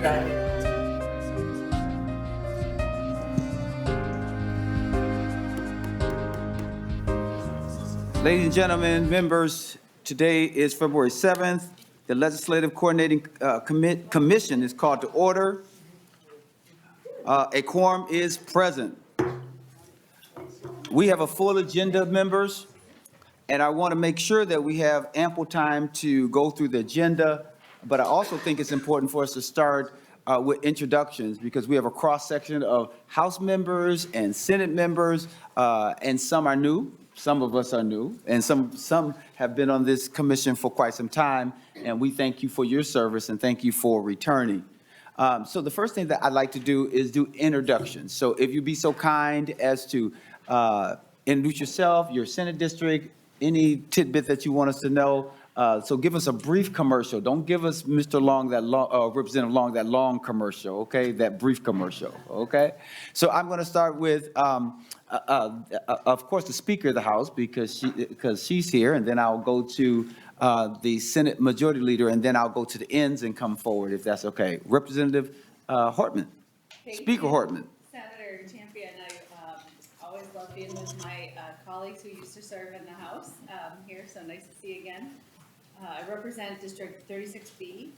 Ladies and gentlemen, members, today is February 7th. The Legislative Coordinating Commission is called to order. A quorum is present. We have a full agenda, members, and I want to make sure that we have ample time to go through the agenda, but I also think it's important for us to start with introductions because we have a cross-section of House members and Senate members, and some are new. Some of us are new, and some have been on this commission for quite some time, and we thank you for your service and thank you for returning. So the first thing that I'd like to do is do introductions. So if you'd be so kind as to introduce yourself, your Senate district, any tidbit that you want us to know. So give us a brief commercial. Don't give us Mr. Long, Representative Long, that long commercial, okay? That brief commercial, okay? So I'm going to start with, of course, the Speaker of the House because she's here, and then I'll go to the Senate Majority Leader, and then I'll go to the ends and come forward, if that's okay. Representative Hortman, Speaker Hortman. Senator Champion, I always love being with my colleagues who used to serve in the House here, so nice to see you again. I represent District 36B,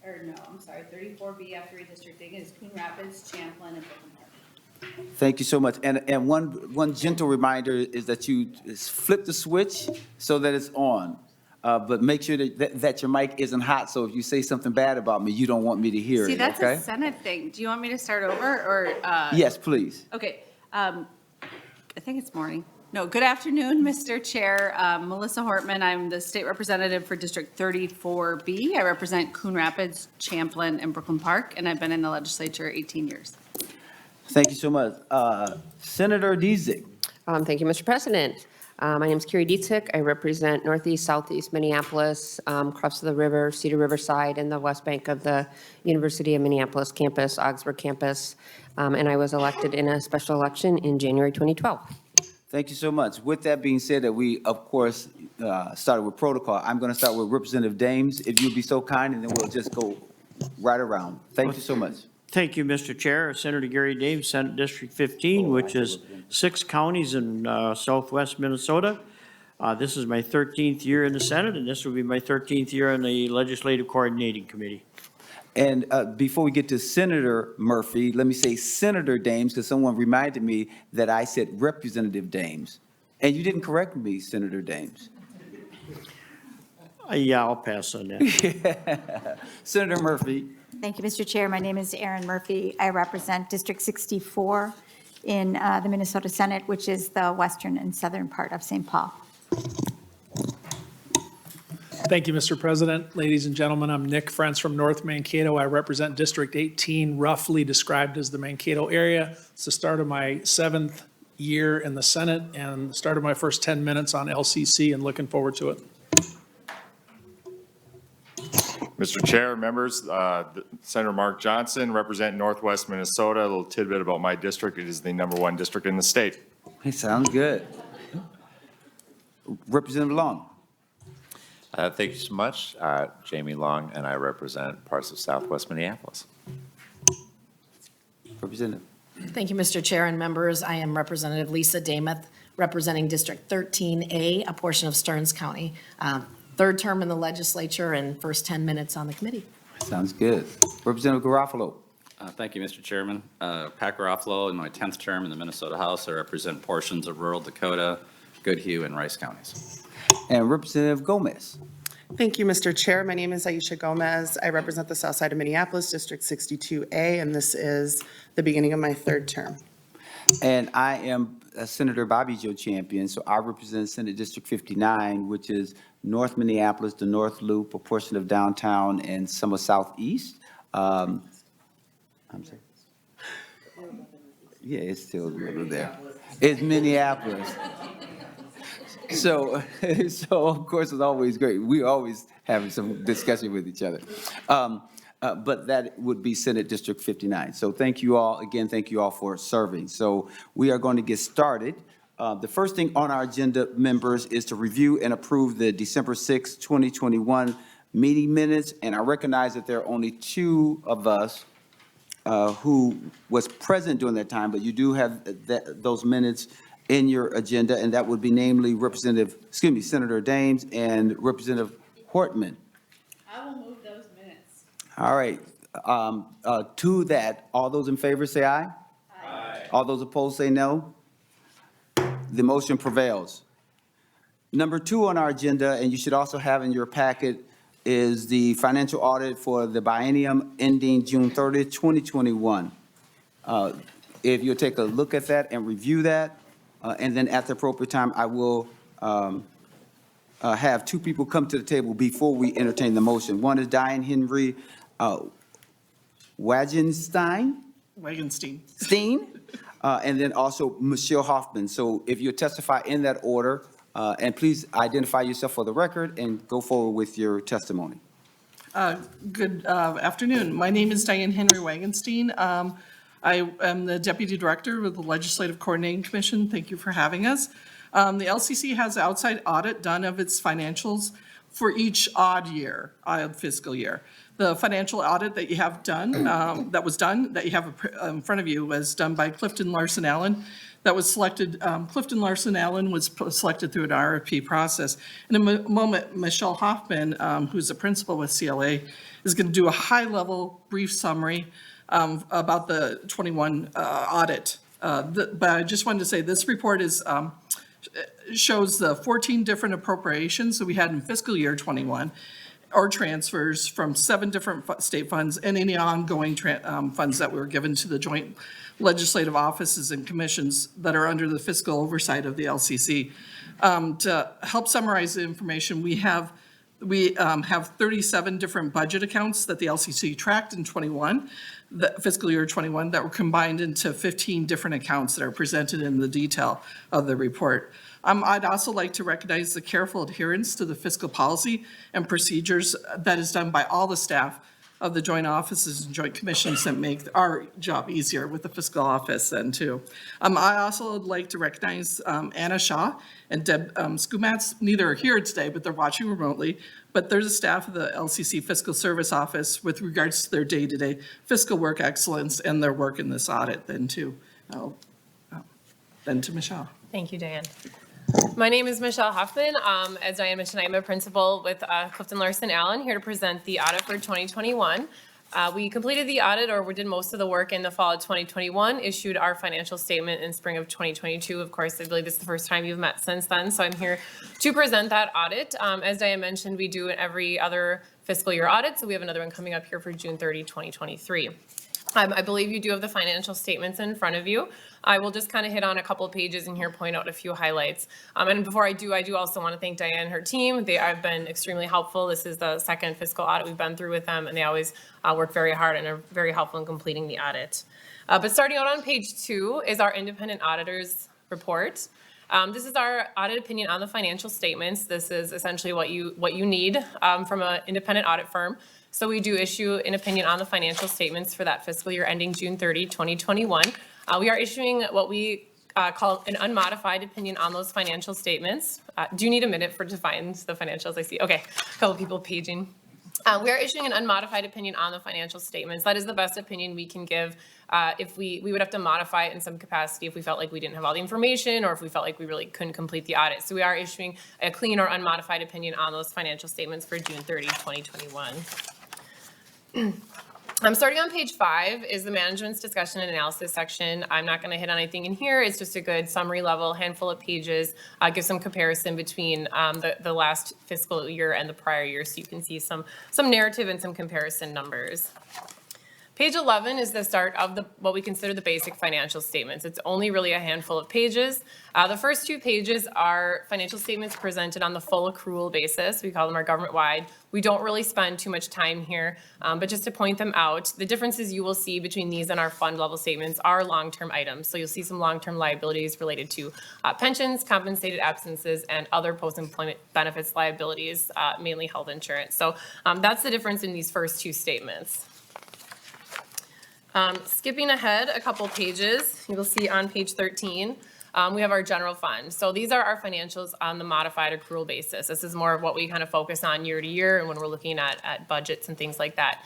or no, I'm sorry, 34B after redistricting is Coon Rapids, Champlin, and Brooklyn Park. Thank you so much. And one gentle reminder is that you flip the switch so that it's on. But make sure that your mic isn't hot, so if you say something bad about me, you don't want me to hear it, See, that's okay? a Senate thing. Do you want me to start over, or? Yes, please. Okay, I think it's morning. No, good afternoon, Mr. Chair. Melissa Hortman, I'm the state representative for District 34B. I represent Coon Rapids, Champlin, and Brooklyn Park, and I've been in the legislature 18 years. Thank you so much. Senator Dziedzic. Thank you, Mr. President. My name is Carrie Dziedzic. I represent Northeast, Southeast Minneapolis, across the river, Cedar Riverside, and the West Bank of the University of Minneapolis campus, Augsburg campus, and I was elected in a special election in January 2012. Thank you so much. With that being said, that we, of course, started with protocol, I'm going to start with Representative Dames, if you'd be so kind, and then we'll just go right around. Thank you so much. Thank you, Mr. Chair. Senator Gary Dames, Senate District 15, which is 6 counties in southwest Minnesota. This is my 13th year in the Senate, and this will be my 13th year on the Legislative Coordinating Committee. And before we get to Senator Murphy, let me say Senator Dames, because someone reminded me that I said Representative Dames. And you didn't correct me, Senator Dames. Yeah, I'll pass on that. Senator Murphy. Thank you, Mr. Chair. My name is Erin Murphy. I represent District 64 in the Minnesota Senate, which is the western and southern part of St. Paul. Thank you, Mr. President. Ladies and gentlemen, I'm Nick Frentz from North Mankato. I represent District 18, roughly described as the Mankato area. It's the start of my 7th year in the Senate and the start of my first 10 minutes on LCC, and looking forward to it. Mr. Chair, members, Senator Mark Johnson, represent Northwest Minnesota. A little tidbit about my district. It is the #1 district in the state. It sounds good. Representative Long. Thank you so much. Jamie Long, and I represent parts of southwest Minneapolis. Representative. Thank you, Mr. Chair and members. I am Representative Lisa Dameth, representing District 13A, a portion of Stearns County. Third term in the legislature and first 10 minutes on the committee. Sounds good. Representative Garofalo. Thank you, Mr. Chairman. Pat Garofalo, in my 10th term in the Minnesota House, I represent portions of rural Dakota, Goodhue, and Rice counties. And Representative Gomez. Thank you, Mr. Chair. My name is Aisha Gomez. I represent the south side of Minneapolis, District 62A, and this is the beginning of my 3rd term. And I am Senator Bobby Joe Champion, so I represent Senate District 59, which is North Minneapolis, the North Loop, a portion of downtown, and some of Southeast. I'm sorry. Yeah, it's still a little there. It's Minneapolis. So of course, it's always great. We always having some discussion with each other. But that would be Senate District 59. So thank you all, again, thank you all for serving. So we are going to get started. The first thing on our agenda, members, is to review and approve the December 6, 2021 meeting minutes. And I recognize that there are only 2 of us who was present during that time, but you do have those minutes in your agenda, and that would be namely Senator Dames and Representative Hortman. I will move those minutes. All right, to that, all those in favor say aye. Aye. All those opposed say no. The motion prevails. Number 2 on our agenda, and you should also have in your packet, is the financial audit for the biennium ending June 30th, 2021. If you'll take a look at that and review that, and then at the appropriate time, I will have 2 people come to the table before we entertain the motion. One is Diane Henry Wagenstein, and then also Michelle Hoffman. So if you testify in that order, and please identify yourself for the record and go forward with your testimony. Good afternoon. My name is Diane Henry Wagenstein. I am the Deputy Director with the Legislative Coordinating Commission. Thank you for having us. The LCC has an outside audit done of its financials for each odd fiscal year. The financial audit that you have done, that you have in front of you, was done by Clifton Larson Allen. That was selected, Clifton Larson Allen was selected through an RFP process. In a moment, Michelle Hoffman, who's a principal with CLA, is going to do a high-level brief summary about the 21 audit. But I just wanted to say this report shows the 14 different appropriations that we had in fiscal year 21, or transfers from 7 different state funds and any ongoing funds that were given to the joint legislative offices and commissions that are under the fiscal oversight of the LCC. To help summarize the information, we have 37 different budget accounts that the LCC tracked in 21, the fiscal year 21, that were combined into 15 different accounts that are presented in the detail of the report. I'd also like to recognize the careful adherence to the fiscal policy and procedures that is done by all the staff of the joint offices and joint commissions that make our job easier with the fiscal office then too. I also would like to recognize Anna Shaw and Deb Skumatz. Neither are here today, but they're watching remotely. But there's a staff of the LCC Fiscal Service Office with regards to their day-to-day fiscal work excellence and their work in this audit then too. Then to Michelle. Thank you, Diane. My name is Michelle Hoffman. As Diane mentioned, I am a principal with Clifton Larson Allen, here to present the audit for 2021. We completed the audit, or we did most of the work in the fall of 2021, issued our financial statement in spring of 2022. Of course, I believe this is the first time you've met since then, so I'm here to present that audit. As Diane mentioned, we do every other fiscal year audit, so we have another one coming up here for June 30, 2023. I believe you do have the financial statements in front of you. I will just kind of hit on a couple of pages and here point out a few highlights. And before I do also want to thank Diane and her team. They have been extremely helpful. This is the second fiscal audit we've been through with them, and they always work very hard and are very helpful in completing the audit. But starting out on page 2 is our independent auditor's report. This is our audit opinion on the financial statements. This is essentially what you need from an independent audit firm. So we do issue an opinion on the financial statements for that fiscal year ending June 30, 2021. We are issuing what we call an unmodified opinion on those financial statements. Do you need a minute to find the financials? I see. Okay, a couple people paging. We are issuing an unmodified opinion on the financial statements. That is the best opinion we can give. If we would have to modify it in some capacity if we felt like we didn't have all the information or if we felt like we really couldn't complete the audit. So we are issuing a clean or unmodified opinion on those financial statements for June 30, 2021. Starting on page 5 is the management's discussion and analysis section. I'm not going to hit on anything in here. It's just a good summary level, handful of pages, give some comparison between the last fiscal year and the prior year, so you can see some narrative and some comparison numbers. Page 11 is the start of what we consider the basic financial statements. It's only really a handful of pages. The first 2 pages are financial statements presented on the full accrual basis. We call them our government-wide. We don't really spend too much time here, but just to point them out, the differences you will see between these and our fund level statements are long-term items. So you'll see some long-term liabilities related to pensions, compensated absences, and other post-employment benefits liabilities, mainly health insurance. So that's the difference in these first 2 statements. Skipping ahead a couple pages, you will see on page 13, we have our general fund. So these are our financials on the modified accrual basis. This is more of what we kind of focus on year to year and when we're looking at budgets and things like that.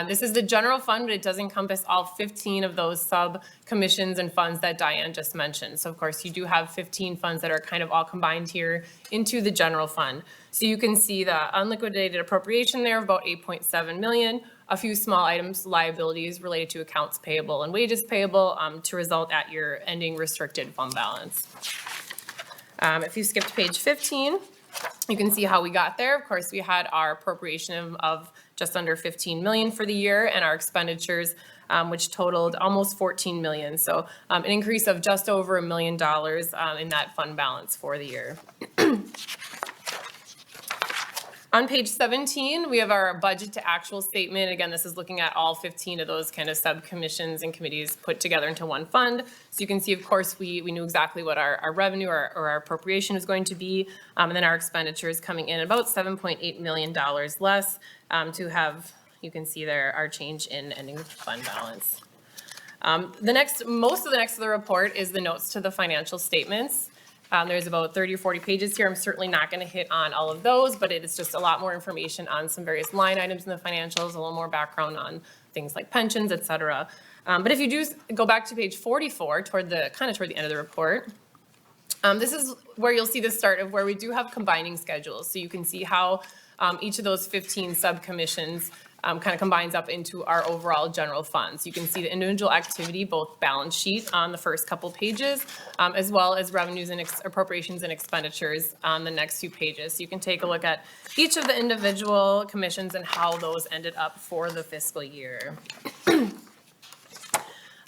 This is the general fund, but it does encompass all 15 of those sub-commissions and funds that Diane just mentioned. So of course, you do have 15 funds that are kind of all combined here into the general fund. So you can see the unliquidated appropriation there of about 8.7 million, a few small items, liabilities related to accounts payable and wages payable to result at your ending restricted fund balance. If you skip to page 15, you can see how we got there. Of course, we had our appropriation of just under 15 million for the year and our expenditures, which totaled almost 14 million. So an increase of just over $1 million in that fund balance for the year. On page 17, we have our budget to actual statement. Again, this is looking at all 15 of those kind of subcommissions and committees put together into one fund. So you can see, of course, we knew exactly what our revenue or our appropriation is going to be. And then our expenditures coming in about $7.8 million less to have, you can see there, our change in ending fund balance. Most of the report is the notes to the financial statements. There's about 30 or 40 pages here. I'm certainly not going to hit on all of those, but it is just a lot more information on some various line items in the financials, a little more background on things like pensions, et cetera. But if you do go back to page 44, toward the end of the report, this is where you'll see the start of where we do have combining schedules. So you can see how each of those 15 subcommissions kind of combines up into our overall general funds. You can see the individual activity, both balance sheet on the first couple pages, as well as revenues and appropriations and expenditures on the next few pages. So you can take a look at each of the individual commissions and how those ended up for the fiscal year.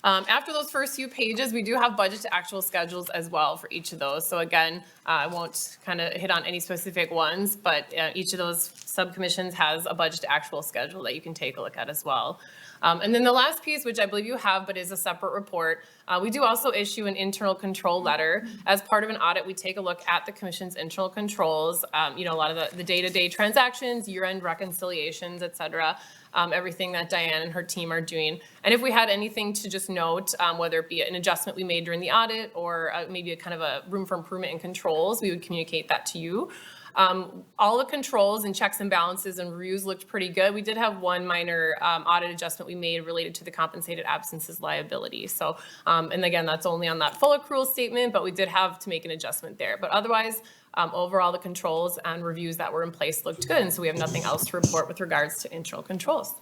After those first few pages, we do have budget to actual schedules as well for each of those. So again, I won't kind of hit on any specific ones, but each of those subcommissions has a budget to actual schedule that you can take a look at as well. And then the last piece, which I believe you have, but is a separate report, we do also issue an internal control letter. As part of an audit, we take a look at the commission's internal controls, a lot of the day-to-day transactions, year-end reconciliations, et cetera. Everything that Diane and her team are doing. And if we had anything to just note, whether it be an adjustment we made during the audit or maybe a kind of a room for improvement in controls, we would communicate that to you. All the controls and checks and balances and reviews looked pretty good. We did have one minor audit adjustment we made related to the compensated absences liability. So, and again, that's only on that full accrual statement, but we did have to make an adjustment there. But otherwise, overall, the controls and reviews that were in place looked good, and so we have nothing else to report with regards to internal controls.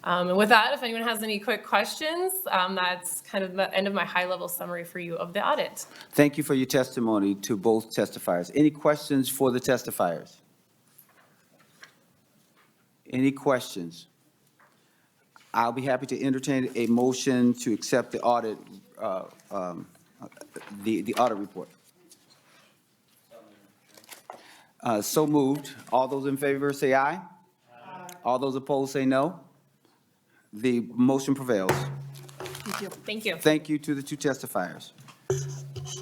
And with that, if anyone has any quick questions, that's kind of the end of my high-level summary for you of the audit. Thank you for your testimony to both testifiers. Any questions for the testifiers? Any questions? I'll be happy to entertain a motion to accept the audit, the audit report. So moved. All those in favor say aye. All those opposed say no. The motion prevails. Thank you. Thank you to the two testifiers.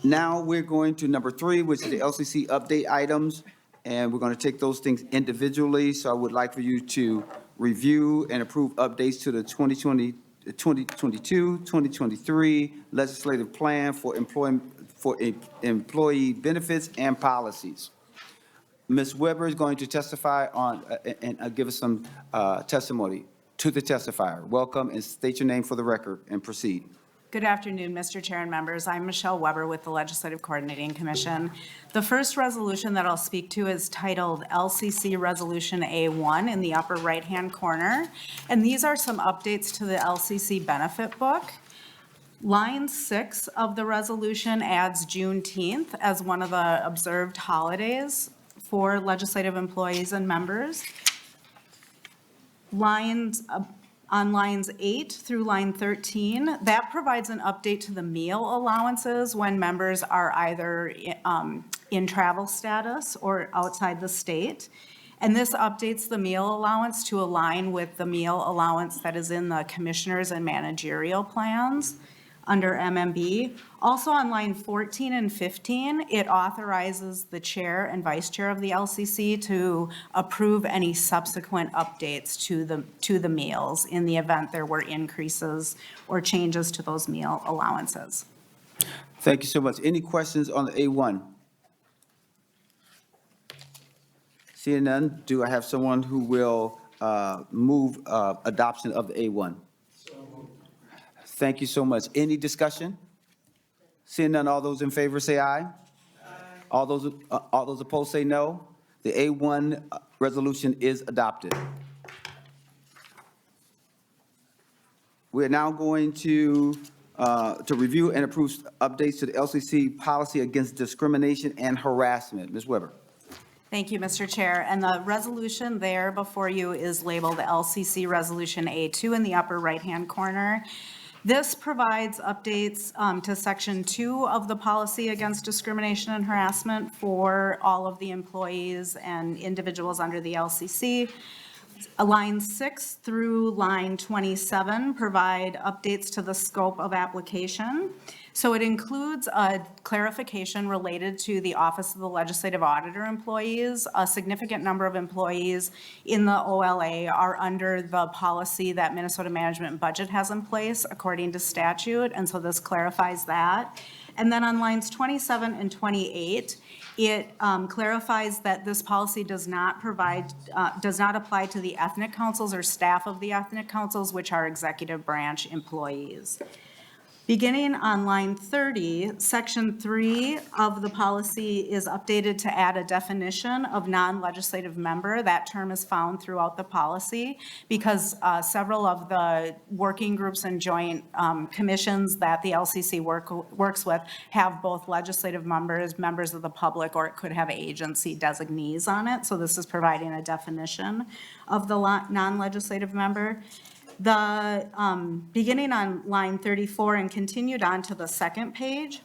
Now we're going to number 3, which is the LCC update items, and we're going to take those things individually. So I would like for you to review and approve updates to the 2022-2023 legislative plan for employee benefits and policies. Ms. Weber is going to testify on and give us some testimony to the testifier. Welcome, and state your name for the record and proceed. Good afternoon, Mr. Chair and members. I'm Michelle Weber with the Legislative Coordinating Commission. The first resolution that I'll speak to is titled LCC Resolution A1 in the upper right-hand corner. And these are some updates to the LCC benefit book. Line 6 of the resolution adds Juneteenth as one of the observed holidays for legislative employees and members. On lines 8 through line 13, that provides an update to the meal allowances when members are either in travel status or outside the state. And this updates the meal allowance to align with the meal allowance that is in the commissioners and managerial plans under MMB. Also on line 14 and 15, it authorizes the chair and vice chair of the LCC to approve any subsequent updates to the meals in the event there were increases or changes to those meal allowances. Thank you so much. Any questions on the A1? Seeing none, do I have someone who will move adoption of the A1? Thank you so much. Any discussion? Seeing none, all those in favor say aye. All those opposed say no. The A1 resolution is adopted. We are now going to review and approve updates to the LCC policy against discrimination and harassment. Ms. Weber. Thank you, Mr. Chair. And the resolution there before you is labeled LCC Resolution A2 in the upper right-hand corner. This provides updates to Section 2 of the policy against discrimination and harassment for all of the employees and individuals under the LCC. Line 6 through line 27 provide updates to the scope of application. So it includes a clarification related to the Office of the Legislative Auditor employees. A significant number of employees in the OLA are under the policy that Minnesota Management and Budget has in place according to statute, and so this clarifies that. And then on lines 27 and 28, it clarifies that this policy does not apply to the ethnic councils or staff of the ethnic councils, which are executive branch employees. Beginning on line 30, section 3 of the policy is updated to add a definition of non-legislative member. That term is found throughout the policy because several of the working groups and joint commissions that the LCC works with have both legislative members, members of the public, or it could have agency designees on it. So this is providing a definition of the non-legislative member. The, beginning on line 34 and continued on to the second page,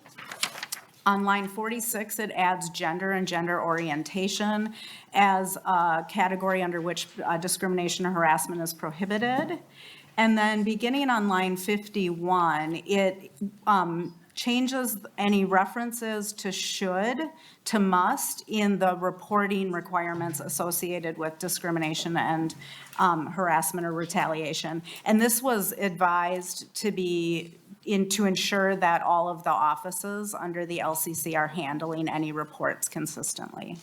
on line 46, it adds gender and gender orientation as a category under which discrimination or harassment is prohibited. And then beginning on line 51, it changes any references to should to must in the reporting requirements associated with discrimination and harassment or retaliation. And this was advised to be to ensure that all of the offices under the LCC are handling any reports consistently.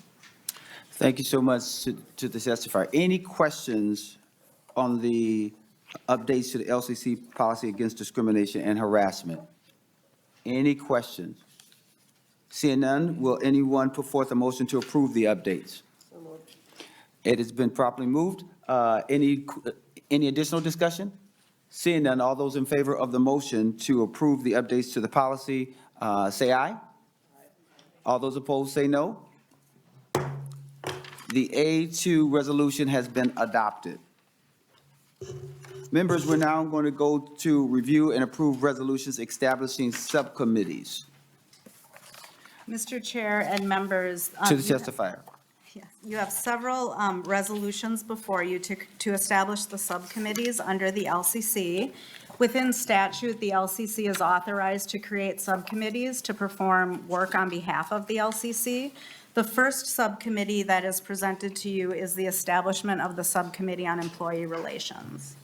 Thank you so much to the testifier. Any questions on the updates to the LCC policy against discrimination and harassment? Any questions? Seeing none, will anyone put forth a motion to approve the updates? It has been properly moved. Any additional discussion? Seeing none, all those in favor of the motion to approve the updates to the policy, say aye. All those opposed, say no. The A2 resolution has been adopted. Members, we're now going to go to review and approve resolutions establishing subcommittees. Mr. Chair and members. To the testifier. Yes, you have several resolutions before you to establish the subcommittees under the LCC. Within statute, the LCC is authorized to create subcommittees to perform work on behalf of the LCC. The first subcommittee that is presented to you is the establishment of the Subcommittee on Employee Relations.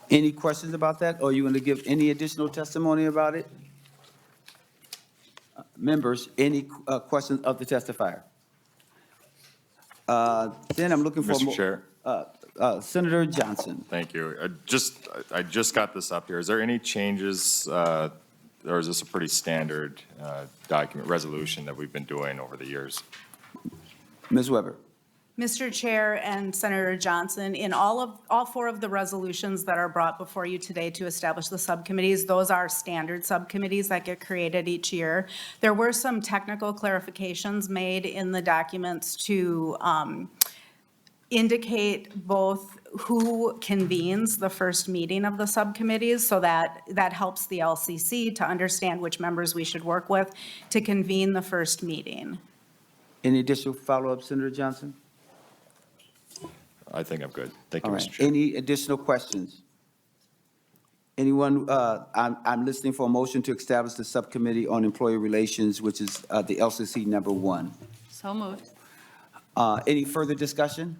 Any questions about that, or you want to give any additional testimony about it? Members, any questions of the testifier? Then I'm looking for. Mr. Chair. Senator Johnson. Thank you. I just got this up here. Is there any changes, or is this a pretty standard document resolution that we've been doing over the years? Ms. Weber. Mr. Chair and Senator Johnson, in all four of the resolutions that are brought before you today to establish the subcommittees, those are standard subcommittees that get created each year. There were some technical clarifications made in the documents to indicate both who convenes the first meeting of the subcommittees, so that helps the LCC to understand which members we should work with to convene the first meeting. Any additional follow-up, Senator Johnson? I think I'm good. Thank you, All Mr. right. Chair. Any additional questions? Anyone, I'm listening for a motion to establish the Subcommittee on Employee Relations, which is the LCC number 1. So moved. Any further discussion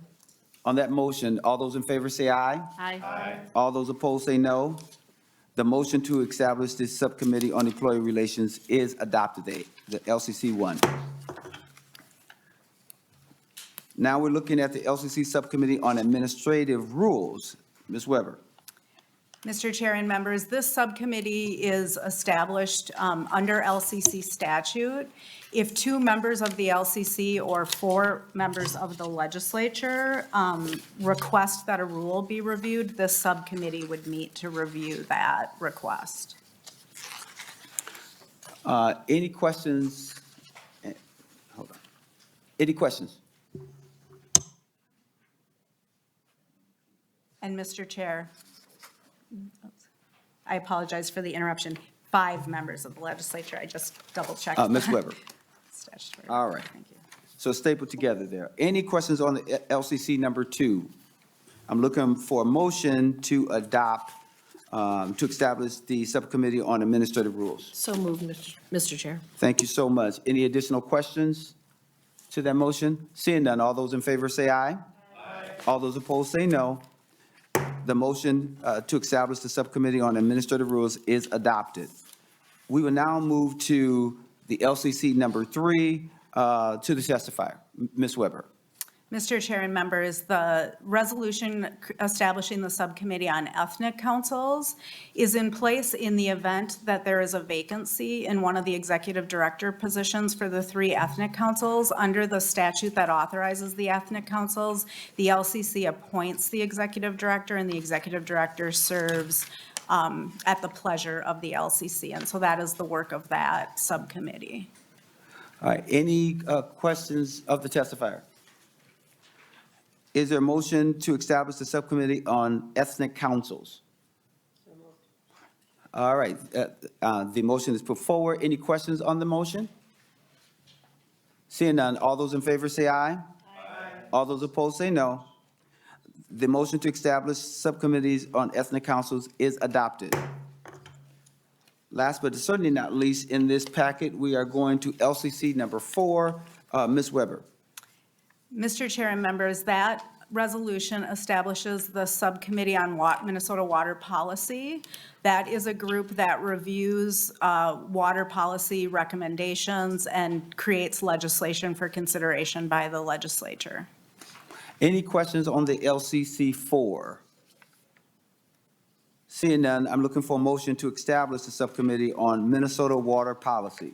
on that motion? All those in favor say aye. Aye. All those opposed say no. The motion to establish this subcommittee on employee relations is adopted, the LCC 1. Now we're looking at the LCC Subcommittee on Administrative Rules. Ms. Weber. Mr. Chair and members, this subcommittee is established under LCC statute. If 2 members of the LCC or 4 members of the legislature request that a rule be reviewed, this subcommittee would meet to review that request. Any questions? Hold on. Any questions? And Mr. Chair, I apologize for the interruption. 5 members of the legislature. I just double checked. Ms. Weber. Statutory. All right. Thank you. So stapled together there. Any questions on the LCC number 2? I'm looking for a motion to adopt, to establish the Subcommittee on Administrative Rules. So moved, Mr. Chair. Thank you so much. Any additional questions to that motion? Seeing none, all those in favor say aye. Aye. All those opposed say no. The motion to establish the Subcommittee on Administrative Rules is adopted. We will now move to the LCC number 3, to the testifier. Ms. Weber. Mr. Chair and members, the resolution establishing the subcommittee on ethnic councils is in place in the event that there is a vacancy in one of the executive director positions for the 3 ethnic councils. Under the statute that authorizes the ethnic councils, the LCC appoints the executive director, and the executive director serves at the pleasure of the LCC. And so that is the work of that subcommittee. All right, any questions of the testifier? Is there a motion to establish the Subcommittee on Ethnic Councils? All right, the motion is put forward. Any questions on the motion? Seeing none, all those in favor say aye. Aye. All those opposed say no. The motion to establish subcommittees on ethnic councils is adopted. Last but certainly not least, in this packet, we are going to LCC number 4. Ms. Weber. Mr. Chair and members, that resolution establishes the Subcommittee on Minnesota Water Policy. That is a group that reviews water policy recommendations and creates legislation for consideration by the legislature. Any questions on the LCC 4? Seeing none, I'm looking for a motion to establish the Subcommittee on Minnesota Water Policy.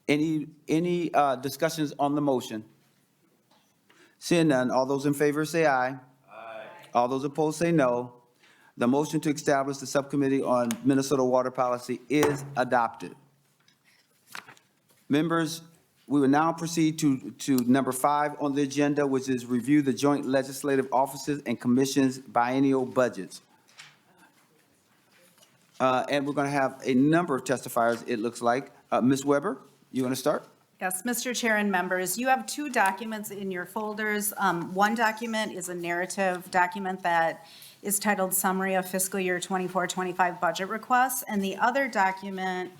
Any discussions on the motion? Seeing none, all those in favor say aye. Aye. All those opposed say no. The motion to establish the Subcommittee on Minnesota Water Policy is adopted. Members, we will now proceed to number 5 on the agenda, which is review the joint legislative offices and commissions biennial budgets. And we're going to have a number of testifiers, it looks like. Ms. Weber, you want to start? Yes, Mr. Chair and members, you have 2 documents in your folders. One document is a narrative document that is titled Summary of Fiscal Year 24-25 Budget Requests, and the other document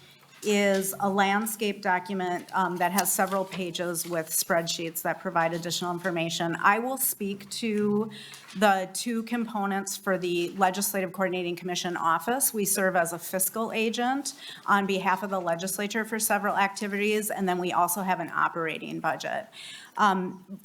is a landscape document that has several pages with spreadsheets that provide additional information. I will speak to the 2 components for the Legislative Coordinating Commission office. We serve as a fiscal agent on behalf of the legislature for several activities, and then we also have an operating budget.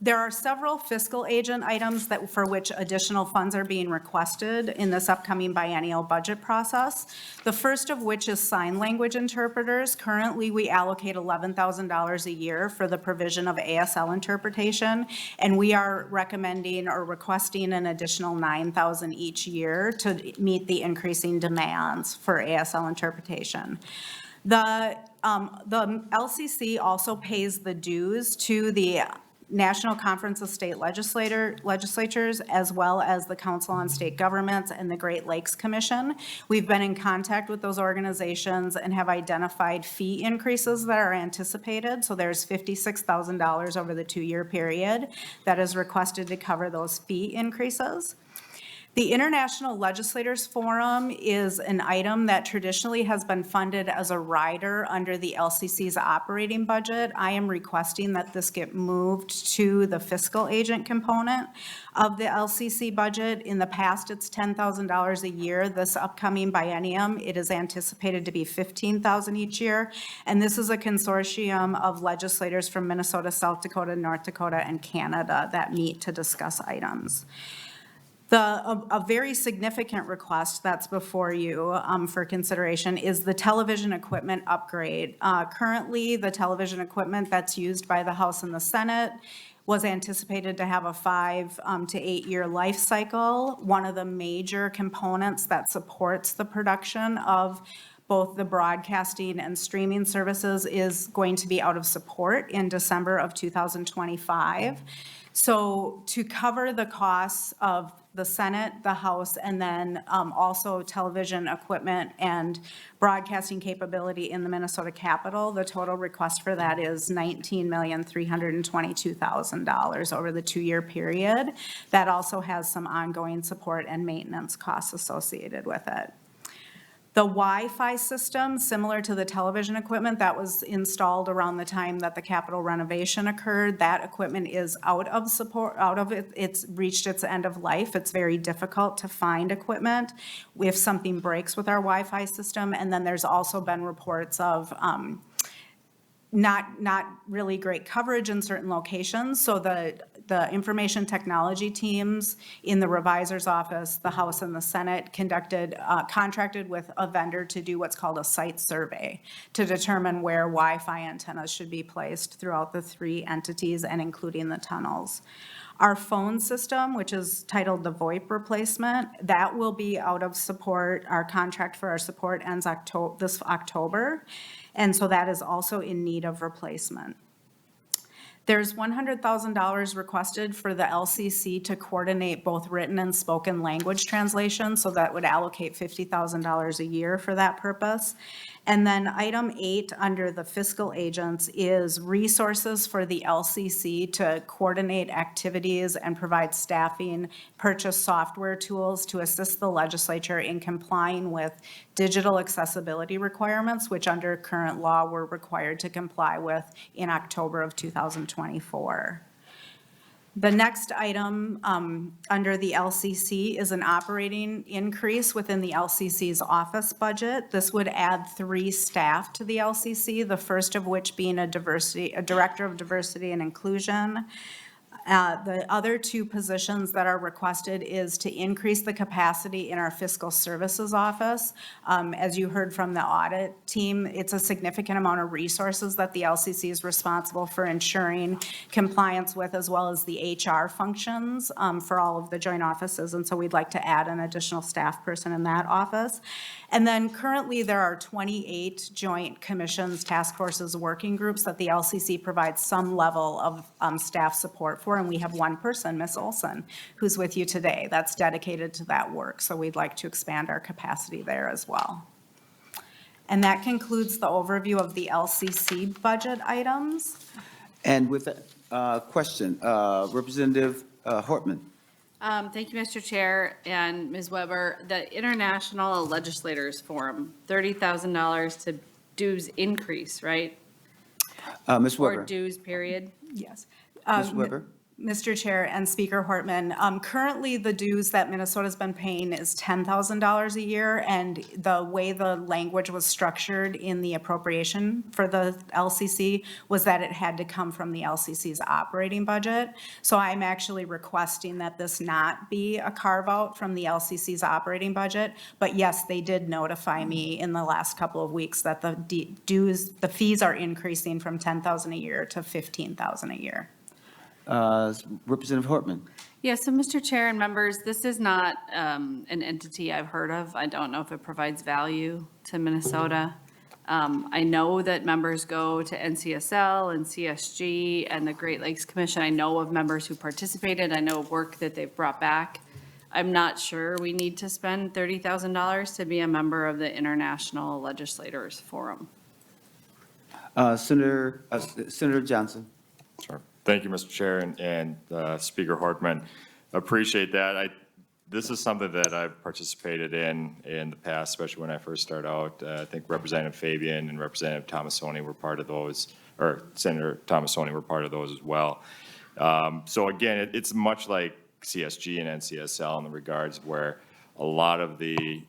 There are several fiscal agent items that for which additional funds are being requested in this upcoming biennial budget process. The first of which is sign language interpreters. Currently, we allocate $11,000 a year for the provision of ASL interpretation, and we are recommending or requesting an additional $9,000 each year to meet the increasing demands for ASL interpretation. The LCC also pays the dues to the National Conference of State Legislatures, as well as the Council on State Governments and the Great Lakes Commission. We've been in contact with those organizations and have identified fee increases that are anticipated. So there's $56,000 over the 2-year period that is requested to cover those fee increases. The International Legislators Forum is an item that traditionally has been funded as a rider under the LCC's operating budget. I am requesting that this get moved to the fiscal agent component of the LCC budget. In the past, it's $10,000 a year. This upcoming biennium, it is anticipated to be $15,000 each year. And this is a consortium of legislators from Minnesota, South Dakota, North Dakota, and Canada that meet to discuss items. A very significant request that's before you for consideration is the television equipment upgrade. Currently, the television equipment that's used by the House and the Senate was anticipated to have a 5 to 8 year life cycle. One of the major components that supports the production of both the broadcasting and streaming services is going to be out of support in December of 2025. So to cover the costs of the Senate, the House, and then also television equipment and broadcasting capability in the Minnesota Capitol, the total request for that is $19,322,000 over the 2-year period. That also has some ongoing support and maintenance costs associated with it. The Wi-Fi system, similar to the television equipment that was installed around the time that the Capitol renovation occurred, that equipment is out of support, it's reached its end of life. It's very difficult to find equipment if something breaks with our Wi-Fi system. And then there's also been reports of not really great coverage in certain locations. So the information technology teams in the revisor's office, the House and the Senate contracted with a vendor to do what's called a site survey to determine where Wi-Fi antennas should be placed throughout the 3 entities and including the tunnels. Our phone system, which is titled the VoIP replacement, that will be out of support. Our contract for our support ends this October. And so that is also in need of replacement. There's $100,000 requested for the LCC to coordinate both written and spoken language translation, so that would allocate $50,000 a year for that purpose. And then item 8 under the fiscal agents is resources for the LCC to coordinate activities and provide staffing, purchase software tools to assist the legislature in complying with digital accessibility requirements, which under current law we're required to comply with in October of 2024. The next item under the LCC is an operating increase within the LCC's office budget. This would add 3 staff to the LCC, the first of which being a director of diversity and inclusion. The other 2 positions that are requested is to increase the capacity in our fiscal services office. As you heard from the audit team, it's a significant amount of resources that the LCC is responsible for ensuring compliance with, as well as the HR functions for all of the joint offices. And so we'd like to add an additional staff person in that office. And then currently there are 28 joint commissions, task forces, working groups that the LCC provides some level of staff support for. And we have 1 person, Ms. Olson, who's with you today, that's dedicated to that work. So we'd like to expand our capacity there as well. And that concludes the overview of the LCC budget items. And with that question, Representative Hortman. Thank you, Mr. Chair and Ms. Weber. The International Legislators Forum, $30,000 to dues increase, right? Ms. Weber. Or dues period? Yes. Ms. Weber. Mr. Chair and Speaker Hortman, currently the dues that Minnesota's been paying is $10,000 a year, and the way the language was structured in the appropriation for the LCC was that it had to come from the LCC's operating budget. So I'm actually requesting that this not be a carve-out from the LCC's operating budget, but yes, they did notify me in the last couple of weeks that the fees are increasing from $10,000 a year to $15,000 a year. Representative Hortman. Yeah, so Mr. Chair and members, this is not an entity I've heard of. I don't know if it provides value to Minnesota. I know that members go to NCSL and CSG and the Great Lakes Commission. I know of members who participated. I know of work that they've brought back. I'm not sure we need to spend $30,000 to be a member of the International Legislators Forum. Senator Johnson. Sure. Thank you, Mr. Chair and Speaker Hartman. Appreciate that. This is something that I've participated in the past, especially when I first started out. I think Representative Fabian and Representative Thomasoni were part of those, or Senator Thomasoni were part of those as well. So again, it's much like CSG and NCSL in the regards where a lot of the,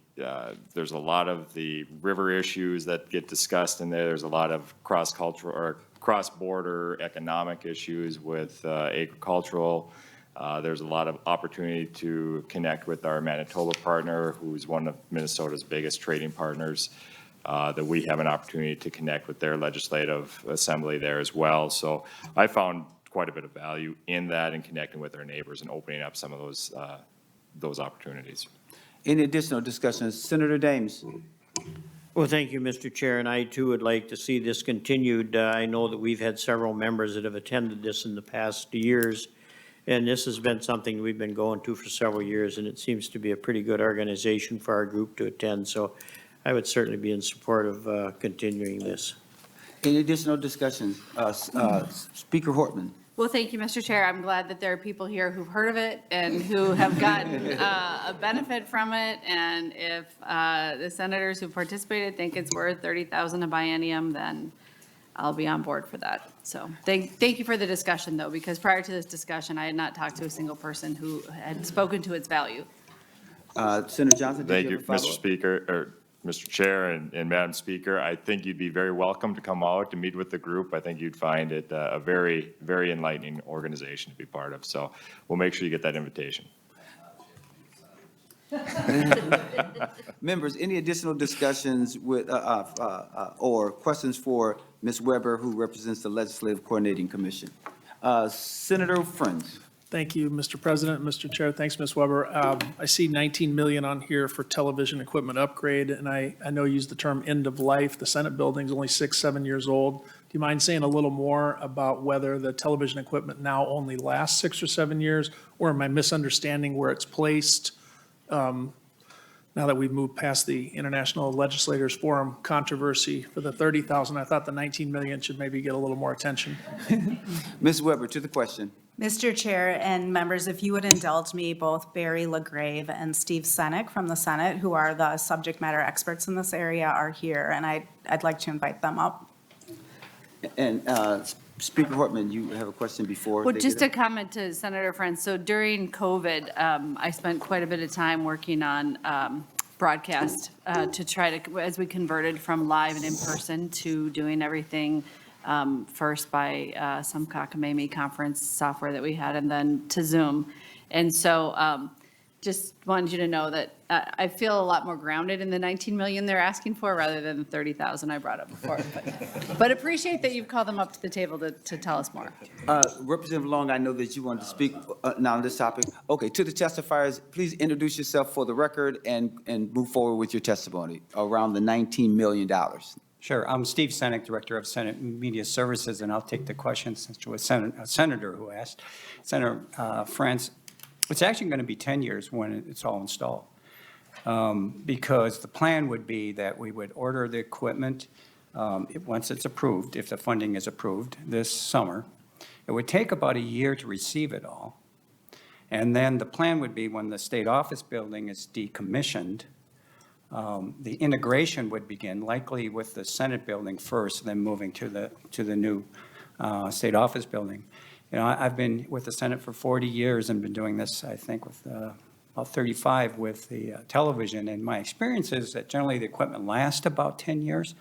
there's a lot of the river issues that get discussed in there. There's a lot of cross-cultural or cross-border economic issues with agricultural. There's a lot of opportunity to connect with our Manitoba partner, who's one of Minnesota's biggest trading partners, that we have an opportunity to connect with their legislative assembly there as well. So I found quite a bit of value in that and connecting with our neighbors and opening up some of those opportunities. Any additional discussions? Senator Dames? Well, thank you, Mr. Chair, and I too would like to see this continued. I know that we've had several members that have attended this in the past years, and this has been something we've been going to for several years, and it seems to be a pretty good organization for our group to attend. So I would certainly be in support of continuing this. Any additional discussions? Speaker Hortman? Well, thank you, Mr. Chair. I'm glad that there are people here who've heard of it and who have gotten a benefit from it. And if the senators who participated think it's worth $30,000 a biennium, then I'll be on board for that. So thank you for the discussion, though, because prior to this discussion, I had not talked to a single person who had spoken to its value. Senator Johnson, did Thank you you, have a follow-up? Mr. Speaker, or Mr. Chair and Madam Speaker. I think you'd be very welcome to come out and meet with the group. I think you'd find it a very, very enlightening organization to be part of. So we'll make sure you get that invitation. Members, any additional discussions with, or questions for Ms. Weber, who represents the Legislative Coordinating Commission? Senator Friends. Thank you, Mr. President, Mr. Chair. Thanks, Ms. Weber. I see 19 million on here for television equipment upgrade, and I know you used the term end of life. The Senate building's only 6-7 years old. Do you mind saying a little more about whether the television equipment now only lasts 6 or 7 years, or am I misunderstanding where it's placed? Now that we've moved past the International Legislators Forum controversy for the 30,000, I thought the 19 million should maybe get a little more attention. Ms. Weber, to the question. Mr. Chair and members, if you would indulge me, both Barry LaGrave and Steve Senek from the Senate, who are the subject matter experts in this area, are here, and I'd like to invite them up. And Speaker Hortman, you have a question before? Well, they just get a comment to Senator Friends. So during COVID, I spent quite a bit of time working on broadcast to try to, as we converted from live and in person to doing everything first by some cockamamie conference software that we had, and then to Zoom. And so just wanted you to know that I feel a lot more grounded in the 19 million they're asking for rather than the 30,000 I brought up before. But appreciate that you've called them up to the table to tell us more. Representative Long, I know that you wanted to speak now on this topic. Okay, to the testifiers, please introduce yourself for the record and move forward with your testimony around the $19 million. Sure. I'm Steve Senek, Director of Senate Media Services, and I'll take the question since it was a senator who asked. Senator France, it's actually going to be 10 years when it's all installed, because the plan would be that we would order the equipment once it's approved, if the funding is approved this summer. It would take about a year to receive it all. And then the plan would be when the state office building is decommissioned, the integration would begin, likely with the Senate building first, then moving to the new state office building. You know, I've been with the Senate for 40 years and been doing this, I think, with about 35 with the television. And my experience is that generally the equipment lasts about 10 years.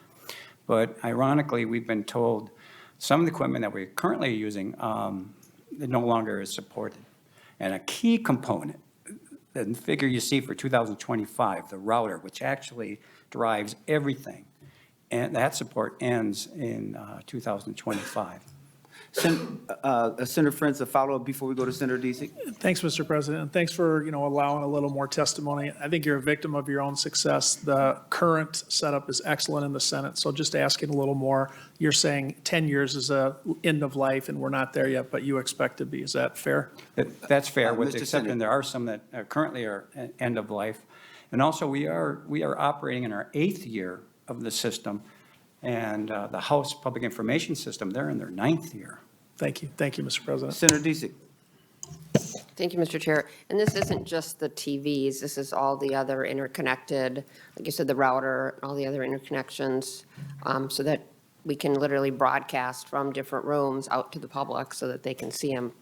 But ironically, we've been told some of the equipment that we're currently using it no longer is supported. And a key component, the figure you see for 2025, the router, which actually drives everything, and that support ends in 2025. Senator Friends, a follow-up before we go to Senator Deasy. Thanks, Mr. President, and thanks for, allowing a little more testimony. I think you're a victim of your own success. The current setup is excellent in the Senate, so just asking a little more. You're saying 10 years is a end of life, and we're not there yet, but you expect to be. Is that fair? That's fair, with the Mr. exception there are some that currently are end of life. And also, we are operating in our 8th year of the system, and the House Public Information System, they're in their 9th year. Thank you. Thank you, Mr. President. Senator Deasy. Thank you, Mr. Chair. And this isn't just the TVs, this is all the other interconnected, like you said, the router, all the other interconnections, so that we can literally broadcast from different rooms out to the public so that they can see them.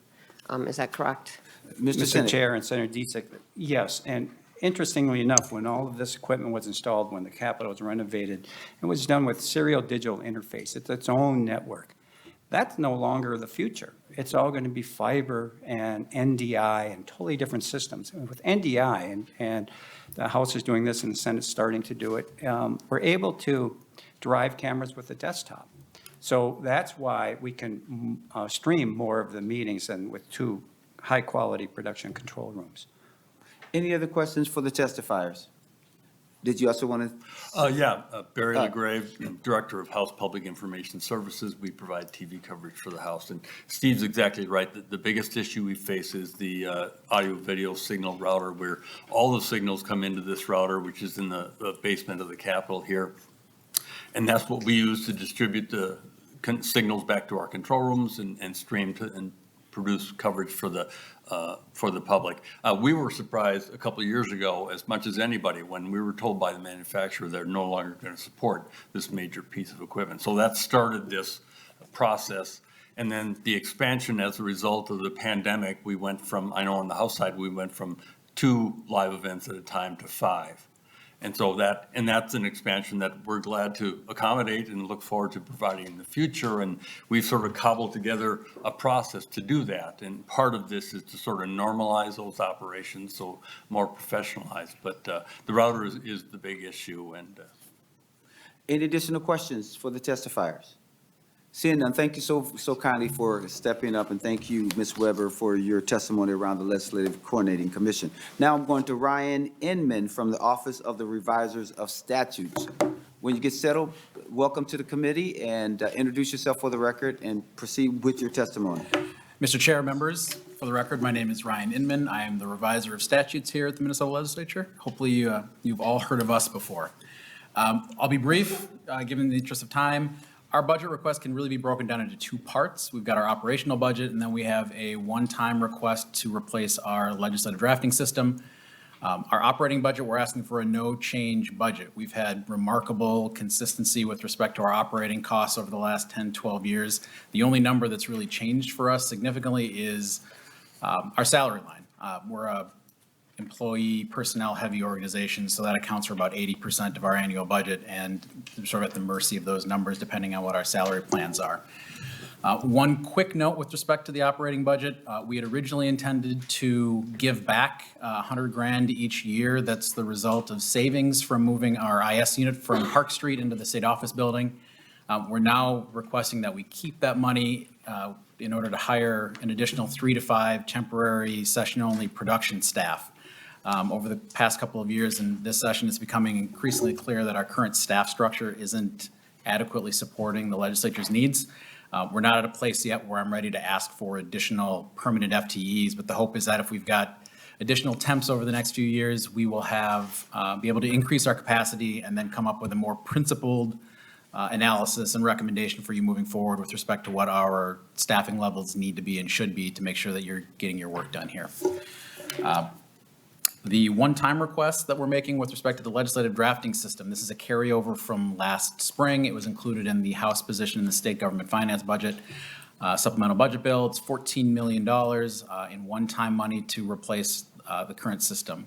Is that correct? Mr. Mr. Senate. Chair and Senator Dietzig, yes, and interestingly enough, when all of this equipment was installed, when the Capitol was renovated, it was done with serial digital interface. It's its own network. That's no longer the future. It's all going to be fiber and NDI and totally different systems. And with NDI, and the House is doing this and the Senate's starting to do it, we're able to drive cameras with a desktop. So that's why we can stream more of the meetings than with two high-quality production control rooms. Any other questions for the testifiers? Did you also want to? Barry LaGrave, Director of House Public Information Services. We provide TV coverage for the House. And Steve's exactly right. The biggest issue we face is the audio-video signal router, where all the signals come into this router, which is in the basement of the Capitol here. And that's what we use to distribute the signals back to our control rooms and stream to and produce coverage for the public. We were surprised a couple of years ago, as much as anybody, when we were told by the manufacturer they're no longer going to support this major piece of equipment. So that started this process. And then the expansion as a result of the pandemic, we went from, I know on the House side, we went from 2 live events at a time to 5. And so that's an expansion that we're glad to accommodate and look forward to providing in the future. And we've sort of cobbled together a process to do that. And part of this is to sort of normalize those operations, so more professionalized. But the router is the big issue. And Any additional questions for the testifiers? Seeing none, thank you so kindly for stepping up, and thank you, Ms. Weber, for your testimony around the Legislative Coordinating Commission. Now I'm going to Ryan Inman from the Office of the Revisers of Statutes. When you get settled, welcome to the committee, and introduce yourself for the record and proceed with your testimony. Mr. Chair, members, for the record, my name is Ryan Inman. I am the Reviser of Statutes here at the Minnesota Legislature. Hopefully you've all heard of us before. I'll be brief, given the interest of time. Our budget request can really be broken down into 2 parts. We've got our operational budget, and then we have a one-time request to replace our legislative drafting system. Our operating budget, we're asking for a no-change budget. We've had remarkable consistency with respect to our operating costs over the last 10, 12 years. The only number that's really changed for us significantly is our salary line. We're a employee personnel heavy organization, so that accounts for about 80% of our annual budget, and sort of at the mercy of those numbers depending on what our salary plans are. One quick note with respect to the operating budget, we had originally intended to give back $100,000 each year. That's the result of savings from moving our IS unit from Park Street into the state office building. We're now requesting that we keep that money in order to hire an additional 3 to 5 temporary session-only production staff. Over the past couple of years in this session, it's becoming increasingly clear that our current staff structure isn't adequately supporting the legislature's needs. We're not at a place yet where I'm ready to ask for additional permanent FTEs, but the hope is that if we've got additional temps over the next few years, we will be able to increase our capacity and then come up with a more principled analysis and recommendation for you moving forward with respect to what our staffing levels need to be and should be to make sure that you're getting your work done here. The one-time request that we're making with respect to the legislative drafting system, this is a carryover from last spring. It was included in the House position in the state government finance budget, supplemental budget bill. It's $14 million in one-time money to replace the current system.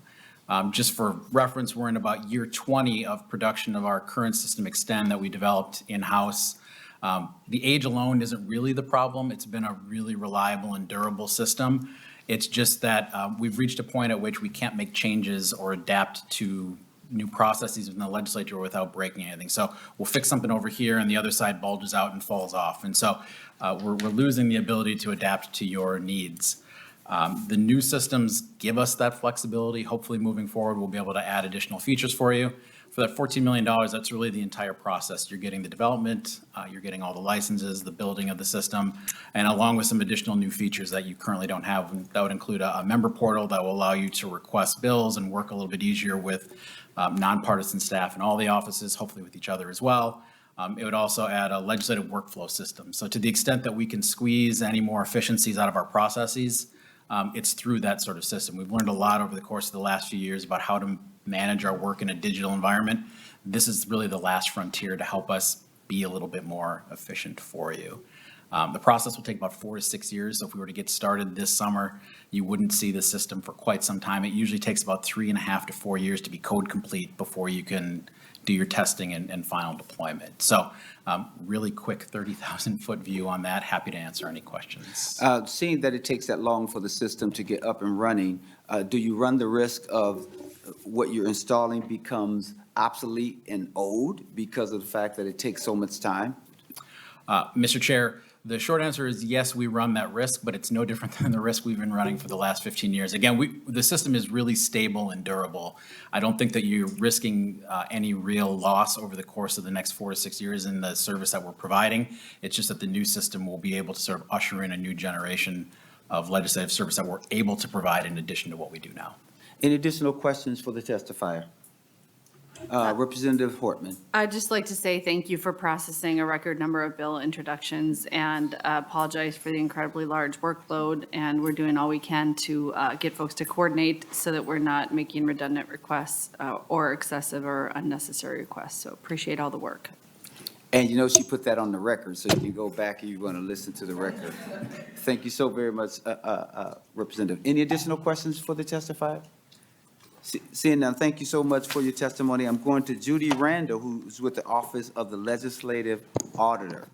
Just for reference, we're in about year 20 of production of our current system Extend that we developed in-house. The age alone isn't really the problem. It's been a really reliable and durable system. It's just that we've reached a point at which we can't make changes or adapt to new processes within the legislature without breaking anything. So we'll fix something over here and the other side bulges out and falls off. And so we're losing the ability to adapt to your needs. The new systems give us that flexibility. Hopefully moving forward, we'll be able to add additional features for you. For that $14 million, that's really the entire process. You're getting the development, you're getting all the licenses, the building of the system, and along with some additional new features that you currently don't have. That would include a member portal that will allow you to request bills and work a little bit easier with nonpartisan staff in all the offices, hopefully with each other as well. It would also add a legislative workflow system. So to the extent that we can squeeze any more efficiencies out of our processes, it's through that sort of system. We've learned a lot over the course of the last few years about how to manage our work in a digital environment. This is really the last frontier to help us be a little bit more efficient for you. The process will take about 4 to 6 years. So if we were to get started this summer, you wouldn't see the system for quite some time. It usually takes about 3.5 to 4 years to be code complete before you can do your testing and final deployment. So really quick 30,000-foot view on that. Happy to answer any questions. Seeing that it takes that long for the system to get up and running, do you run the risk of what you're installing becomes obsolete and old because of the fact that it takes so much time? Mr. Chair, the short answer is yes, we run that risk, but it's no different than the risk we've been running for the last 15 years. Again, the system is really stable and durable. I don't think that you're risking any real loss over the course of the next 4 to 6 years in the service that we're providing. It's just that the new system will be able to sort of usher in a new generation of legislative service that we're able to provide in addition to what we do now. Any additional questions for the testifier? Representative Hortman. I'd just like to say thank you for processing a record number of bill introductions and apologize for the incredibly large workload. And we're doing all we can to get folks to coordinate so that we're not making redundant requests or excessive or unnecessary requests. So appreciate all the work. And you know, she put that on the record, so you can go back and you're going to listen to the record. Thank you so very much, Representative. Any additional questions for the testifier? Seeing none, thank you so much for your testimony. I'm going to Judy Randall, who's with the Office of the Legislative Auditor.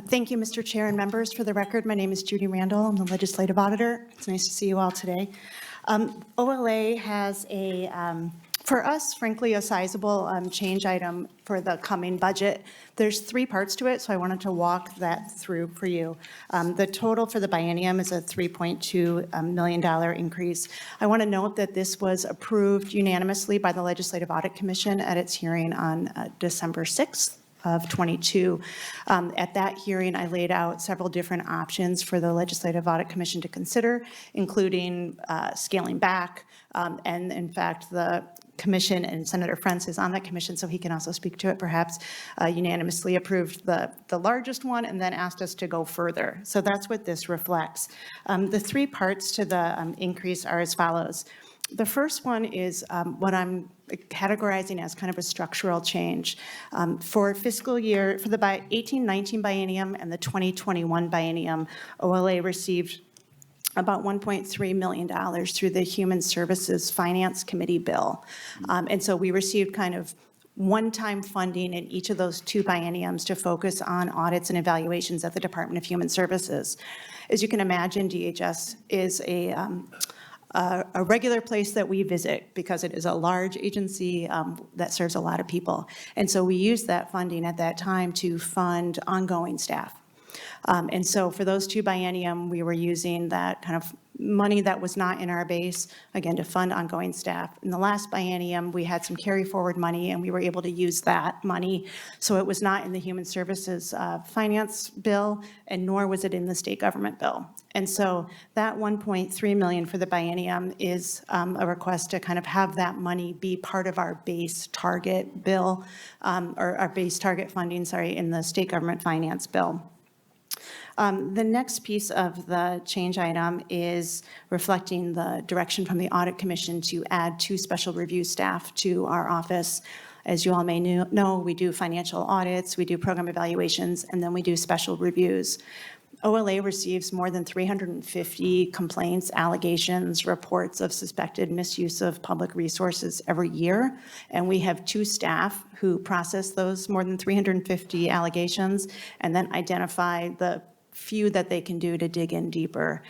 Thank you, Mr. Chair and members. For the record, my name is Judy Randall. I'm the Legislative Auditor. It's nice to see you all today. OLA has for us, frankly, a sizable change item for the coming budget. There's 3 parts to it, so I wanted to walk that through for you. The total for the biennium is a $3.2 million increase. I want to note that this was approved unanimously by the Legislative Audit Commission at its hearing on December 6th. Of 22. At that hearing, I laid out several different options for the Legislative Audit Commission to consider, including scaling back, and in fact, the commission, and Senator Frentz is on that commission, so he can also speak to it, perhaps, unanimously approved the largest one and then asked us to go further. So that's what this reflects. The 3 parts to the increase are as follows. The first one is what I'm categorizing as kind of a structural change. For fiscal year, for the 18-19 biennium and the 2021 biennium, OLA received about $1.3 million through the Human Services Finance Committee bill. And so we received kind of one-time funding in each of those 2 bienniums to focus on audits and evaluations at the Department of Human Services. As you can imagine, DHS is a regular place that we visit because it is a large agency that serves a lot of people. And so we used that funding at that time to fund ongoing staff. And so for those 2 biennium, we were using that kind of money that was not in our base, again, to fund ongoing staff. In the last biennium, we had some carry forward money and we were able to use that money. So it was not in the Human Services Finance bill, and nor was it in the state government bill. And so that $1.3 million for the biennium is a request to kind of have that money be part of our base target bill, or our base target funding, sorry, in the state government finance bill. The next piece of the change item is reflecting the direction from the Audit Commission to add 2 special review staff to our office. As you all may know, we do financial audits, we do program evaluations, and then we do special reviews. OLA receives more than 350 complaints, allegations, reports of suspected misuse of public resources every year. And we have 2 staff who process those more than 350 allegations and then identify the few that they can do to dig in deeper.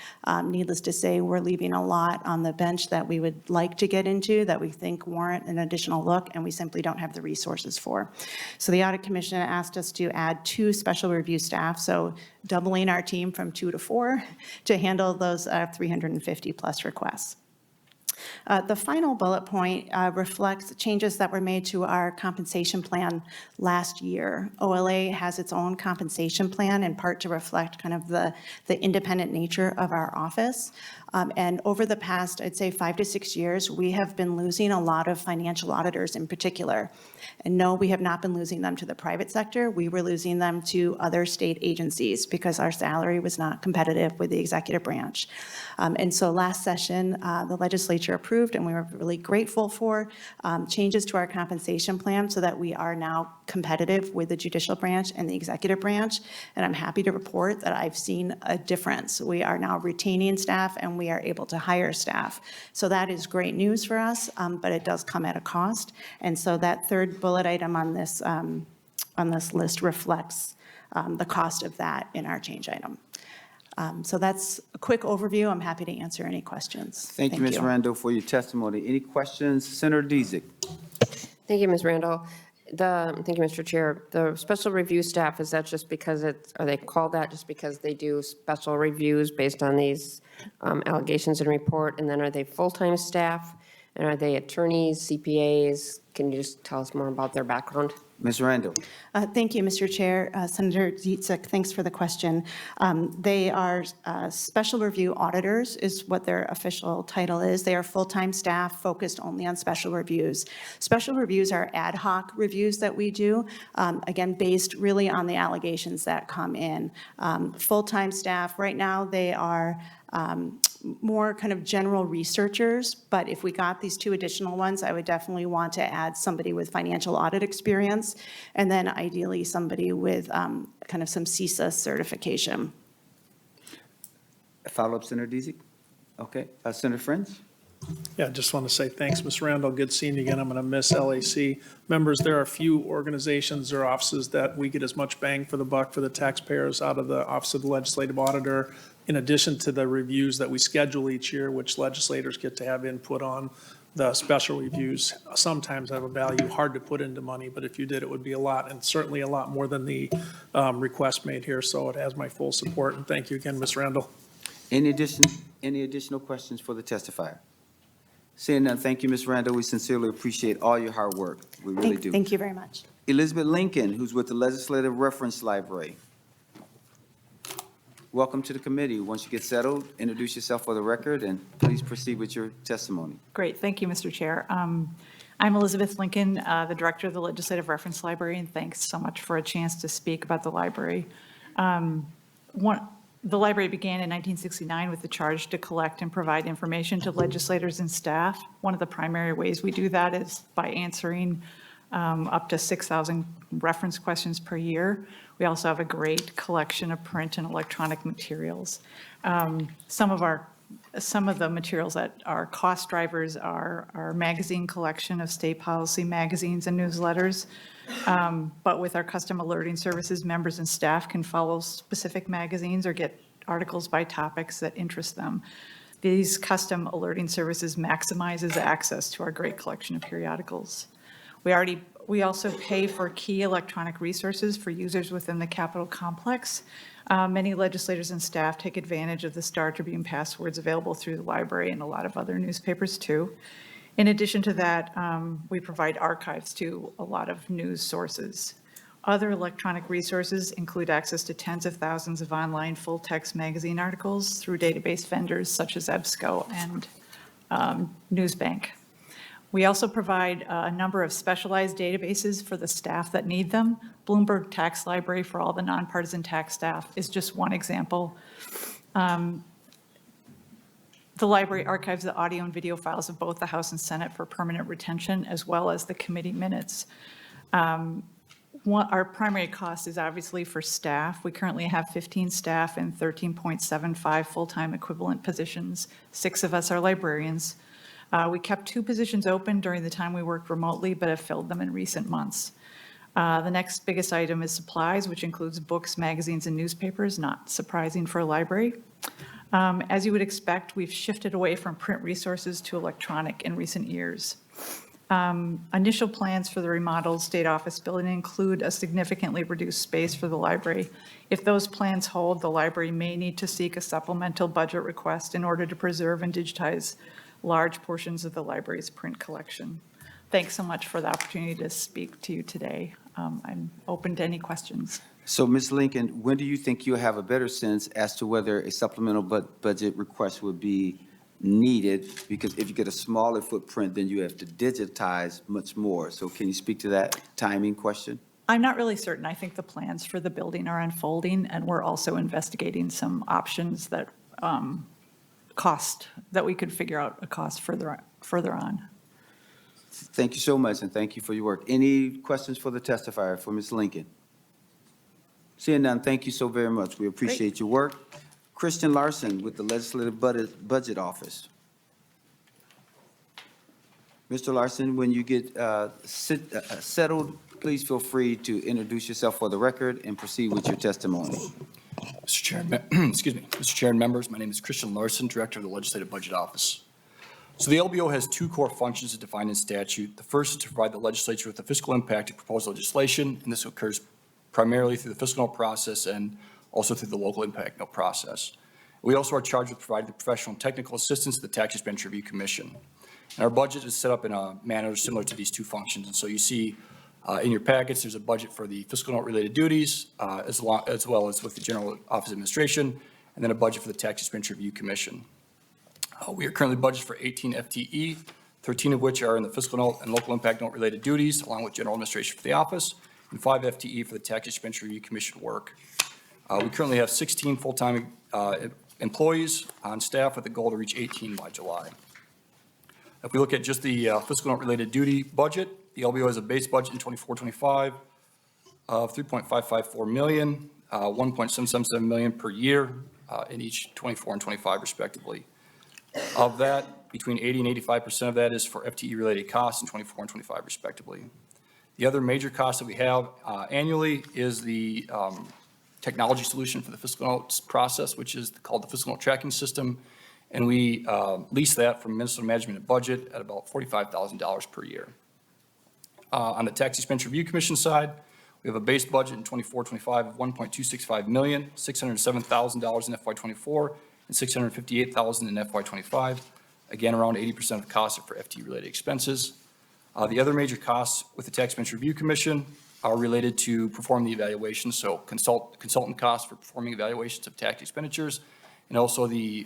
Needless to say, we're leaving a lot on the bench that we would like to get into that we think warrant an additional look, and we simply don't have the resources for. So the Audit Commission asked us to add 2 special review staff, so doubling our team from 2 to 4 to handle those 350 plus requests. The final bullet point reflects changes that were made to our compensation plan last year. OLA has its own compensation plan, in part to reflect kind of the independent nature of our office. And over the past, I'd say 5 to 6 years, we have been losing a lot of financial auditors in particular. And no, we have not been losing them to the private sector. We were losing them to other state agencies because our salary was not competitive with the executive branch. And so last session, the legislature approved, and we were really grateful for changes to our compensation plan so that we are now competitive with the judicial branch and the executive branch. And I'm happy to report that I've seen a difference. We are now retaining staff and we are able to hire staff. So that is great news for us, but it does come at a cost. And so that third bullet item on this list reflects the cost of that in our change item. So that's a quick overview. I'm happy to answer any questions. Thank you, Ms. Randall, for your testimony. Any questions? Senator Dezek. Thank you, Ms. Randall. Thank you, Mr. Chair. The special review staff, is that just because are they called that just because they do special reviews based on these allegations and report? And then are they full-time staff? And are they attorneys, CPAs? Can you just tell us more about their background? Ms. Randall. Thank you, Mr. Chair. Senator Dziedzic, thanks for the question. They are special review auditors is what their official title is. They are full-time staff focused only on special reviews. Special reviews are ad hoc reviews that we do, again, based really on the allegations that come in. Full-time staff, right now, they are more kind of general researchers, but if we got these 2 additional ones, I would definitely want to add somebody with financial audit experience, and then ideally somebody with kind of some CISA certification. Follow-up, Senator Dezek? Okay. Senator Friends? Yeah, I just want to say thanks, Ms. Randall. Good seeing you again. I'm going to miss LAC. Members, there are few organizations or offices that we get as much bang for the buck for the taxpayers out of the Office of the Legislative Auditor, in addition to the reviews that we schedule each year, which legislators get to have input on. The special reviews sometimes have a value, hard to put into money, but if you did, it would be a lot, and certainly a lot more than the request made here. So it has my full support, and thank you again, Ms. Randall. Any additional questions for the testifier? Seeing none, thank you, Ms. Randall. We sincerely appreciate all your hard work. We really do. Thank you very much. Elizabeth Lincoln, who's with the Legislative Reference Library. Welcome to the committee. Once you get settled, introduce yourself for the record, and please proceed with your testimony. Great, thank you, Mr. Chair. I'm Elizabeth Lincoln, the Director of the Legislative Reference Library, and thanks so much for a chance to speak about the library. The library began in 1969 with the charge to collect and provide information to legislators and staff. One of the primary ways we do that is by answering up to 6,000 reference questions per year. We also have a great collection of print and electronic materials. Some of the materials that are cost drivers are our magazine collection of state policy magazines and newsletters. But with our custom alerting services, members and staff can follow specific magazines or get articles by topics that interest them. These custom alerting services maximizes access to our great collection of periodicals. We also pay for key electronic resources for users within the Capitol complex. Many legislators and staff take advantage of the Star Tribune passwords available through the library and a lot of other newspapers too. In addition to that, we provide archives to a lot of news sources. Other electronic resources include access to tens of thousands of online full-text magazine articles through database vendors such as EBSCO and Newsbank. We also provide a number of specialized databases for the staff that need them. Bloomberg Tax Library for all the nonpartisan tax staff is just one example. The library archives the audio and video files of both the House and Senate for permanent retention, as well as the committee minutes. Our primary cost is obviously for staff. We currently have 15 staff and 13.75 full-time equivalent positions. 6 of us are librarians. We kept 2 positions open during the time we worked remotely, but have filled them in recent months. The next biggest item is supplies, which includes books, magazines, and newspapers, not surprising for a library. As you would expect, we've shifted away from print resources to electronic in recent years. Initial plans for the remodeled state office building include a significantly reduced space for the library. If those plans hold, the library may need to seek a supplemental budget request in order to preserve and digitize large portions of the library's print collection. Thanks so much for the opportunity to speak to you today. I'm open to any questions. So, Ms. Lincoln, when do you think you'll have a better sense as to whether a supplemental budget request would be needed? Because if you get a smaller footprint, then you have to digitize much more. So can you speak to that timing question? I'm not really certain. I think the plans for the building are unfolding, and we're also investigating some options that that we could figure out a cost further on. Thank you so much, and thank you for your work. Any questions for the testifier, for Ms. Lincoln? Seeing none, thank you so very much. We appreciate your work. Christian Larson with the Legislative Budget Office. Mr. Larson, when you get settled, please feel free to introduce yourself for the record and proceed with your testimony. Mr. Chair, excuse me, Mr. Chair and members, my name is Christian Larson, Director of the Legislative Budget Office. So the LBO has two core functions as defined in statute. The first is to provide the legislature with the fiscal impact of proposed legislation, and this occurs primarily through the fiscal note process and also through the local impact note process. We also are charged with providing the professional and technical assistance to the Tax Expenditure Review Commission. And our budget is set up in a manner similar to these two functions. And so you see in your packets, there's a budget for the fiscal note related duties, as well as with the General Office Administration, and then a budget for the Tax Expenditure Review Commission. We are currently budgeted for 18 FTE, 13 of which are in the fiscal note and local impact note related duties, along with general administration for the office, and 5 FTE for the Tax Expenditure Review Commission work. We currently have 16 full-time employees on staff with a goal to reach 18 by July. If we look at just the fiscal note related duty budget, the LBO has a base budget in 24-25 of $3.554 million, $1.777 million per year in each 24 and 25 respectively. Of that, between 80 and 85% of that is for FTE-related costs in 24 and 25 respectively. The other major cost that we have annually is the technology solution for the fiscal notes process, which is called the fiscal note tracking system, and we lease that from Minnesota Management and Budget at about $45,000 per year. On the Tax Expenditure Review Commission side, we have a base budget in 24-25 of $1.265 million, $607,000 in FY24, and $658,000 in FY25. Again, around 80% of the costs are for FTE-related expenses. The other major costs with the Tax Expenditure Review Commission are related to performing the evaluation, so consultant costs for performing evaluations of tax expenditures, and also the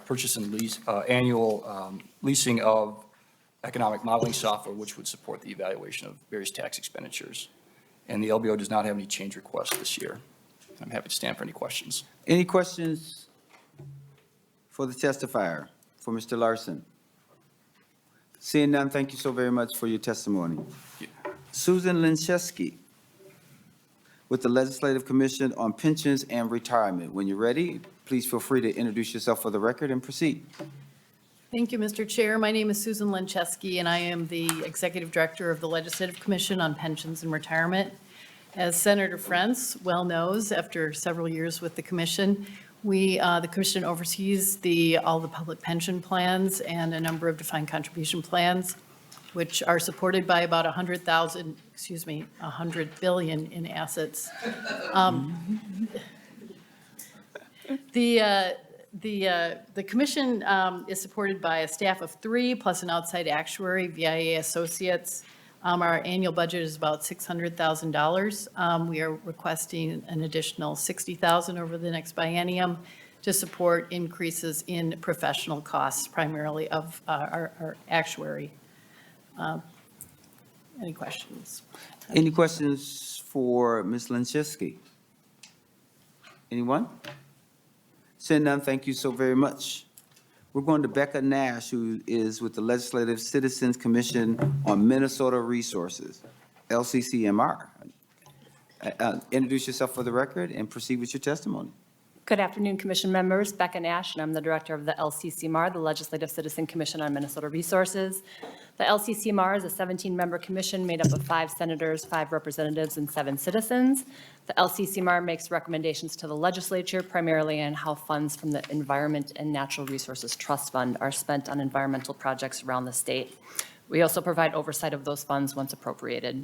purchase and lease, annual leasing of economic modeling software, which would support the evaluation of various tax expenditures. And the LBO does not have any change requests this year. I'm happy to stand for any questions. Any questions for the testifier, for Mr. Larson? Seeing none, thank you so very much for your testimony. Susan Lincheski with the Legislative Commission on Pensions and Retirement. When you're ready, please feel free to introduce yourself for the record and proceed. Thank you, Mr. Chair. My name is Susan Lincheski, and I am the Executive Director of the Legislative Commission on Pensions and Retirement. As Senator Frentz well knows, after several years with the commission, the commission oversees all the public pension plans and a number of defined contribution plans, which are supported by about 100 billion in assets. The commission is supported by a staff of 3 plus an outside actuary, VIA Associates. Our annual budget is about $600,000. We are requesting an additional $60,000 over the next biennium to support increases in professional costs, primarily of our actuary. Any questions? Any questions for Ms. Lincheski? Anyone? Seeing none, thank you so very much. We're going to Becca Nash, who is with the Legislative Citizens Commission on Minnesota Resources, LCCMR. Introduce yourself for the record and proceed with your testimony. Good afternoon, Commission members. Becca Nash, and I'm the Director of the LCCMR, the Legislative Citizen Commission on Minnesota Resources. The LCCMR is a 17-member commission made up of 5 senators, 5 representatives, and 7 citizens. The LCCMR makes recommendations to the legislature primarily on how funds from the Environment and Natural Resources Trust Fund are spent on environmental projects around the state. We also provide oversight of those funds once appropriated.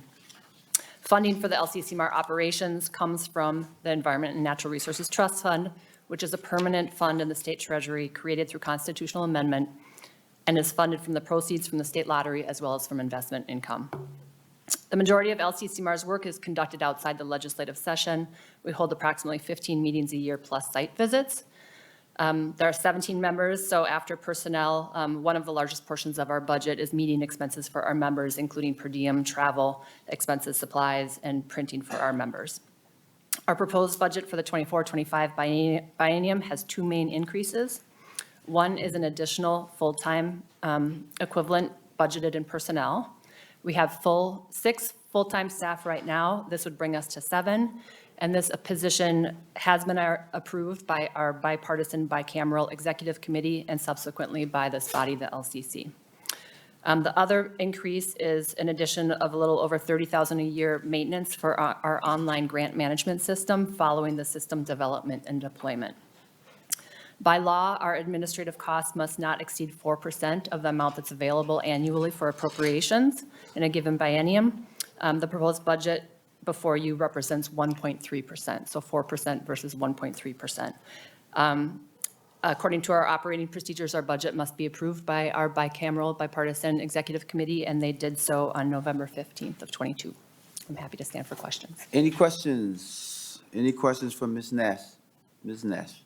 Funding for the LCCMR operations comes from the Environment and Natural Resources Trust Fund, which is a permanent fund in the state treasury created through constitutional amendment and is funded from the proceeds from the state lottery as well as from investment income. The majority of LCCMAR's work is conducted outside the legislative session. We hold approximately 15 meetings a year plus site visits. There are 17 members, so after personnel, one of the largest portions of our budget is meeting expenses for our members, including per diem, travel, expenses, supplies, and printing for our members. Our proposed budget for the 24-25 biennium has two main increases. One is an additional full-time equivalent budgeted in personnel. We have 6 full-time staff right now. This would bring us to 7. And this position has been approved by our bipartisan bicameral executive committee and subsequently by this body, the LCC. The other increase is an addition of a little over $30,000 a year maintenance for our online grant management system following the system development and deployment. By law, our administrative costs must not exceed 4% of the amount that's available annually for appropriations in a given biennium. The proposed budget before you represents 1.3%, so 4% versus 1.3%. According to our operating procedures, our budget must be approved by our bicameral bipartisan executive committee, and they did so on November 15th of '22. I'm happy to stand for questions. Any questions? Any questions for Ms. Nash? Ms. Nash?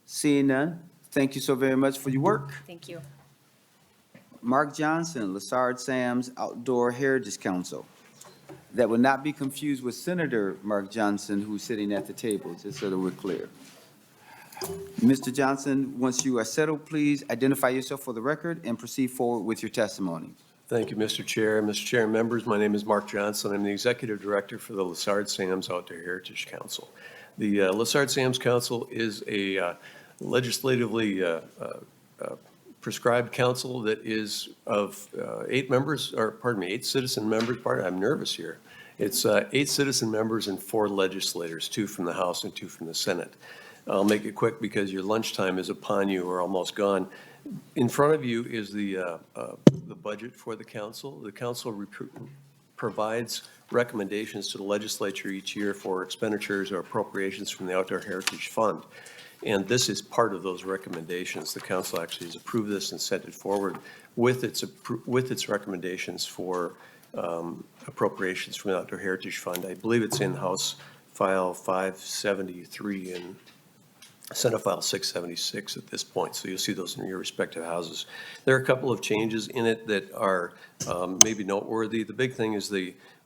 Seeing none, thank you so very much for your work. Thank you. Mark Johnson, Lassard Sam's Outdoor Heritage Council. That will not be confused with Senator Mark Johnson, who's sitting at the table, just so that we're clear. Mr. Johnson, once you are settled, please identify yourself for the record and proceed forward with your testimony. Thank you, Mr. Chair. Mr. Chair and members, my name is Mark Johnson. I'm the Executive Director for the Lassard Sam's Outdoor Heritage Council. The Lassard Sam's Council is a legislatively prescribed council that is of 8 members, or pardon me, 8 citizen members. I'm nervous here. It's 8 citizen members and 4 legislators, 2 from the House and 2 from the Senate. I'll make it quick because your lunchtime is upon you or almost gone. In front of you is the budget for the council. The council provides recommendations to the legislature each year for expenditures or appropriations from the Outdoor Heritage Fund. And this is part of those recommendations. The council actually has approved this and sent it forward with its recommendations for appropriations from the Outdoor Heritage Fund. I believe it's in House File 573 and Senate File 676 at this point, so you'll see those in your respective houses. There are a couple of changes in it that are maybe noteworthy. The big thing is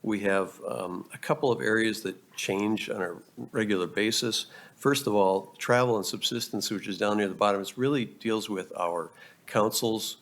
we have a couple of areas that change on a regular basis. First of all, travel and subsistence, which is down near the bottom, it really deals with our council's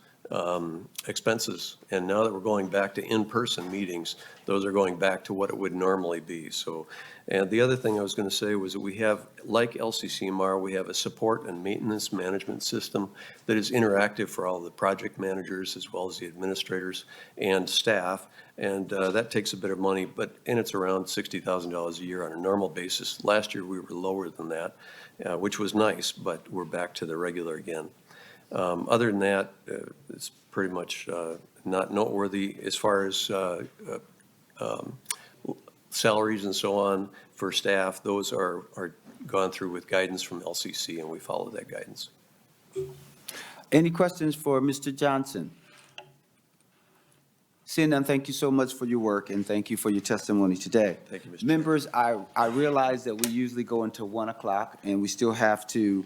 expenses. And now that we're going back to in-person meetings, those are going back to what it would normally be. So, and the other thing I was going to say was that we have, like LCCMR, we have a support and maintenance management system that is interactive for all the project managers as well as the administrators and staff. And that takes a bit of money, and it's around $60,000 a year on a normal basis. Last year, we were lower than that, which was nice, but we're back to the regular again. Other than that, it's pretty much not noteworthy as far as salaries and so on for staff. Those are gone through with guidance from LCC, and we follow that guidance. Any questions for Mr. Johnson? Seeing none, thank you so much for your work, and thank you for your testimony today. Thank you, Mr. Members, I realize that we usually go until 1 o'clock, and we still have to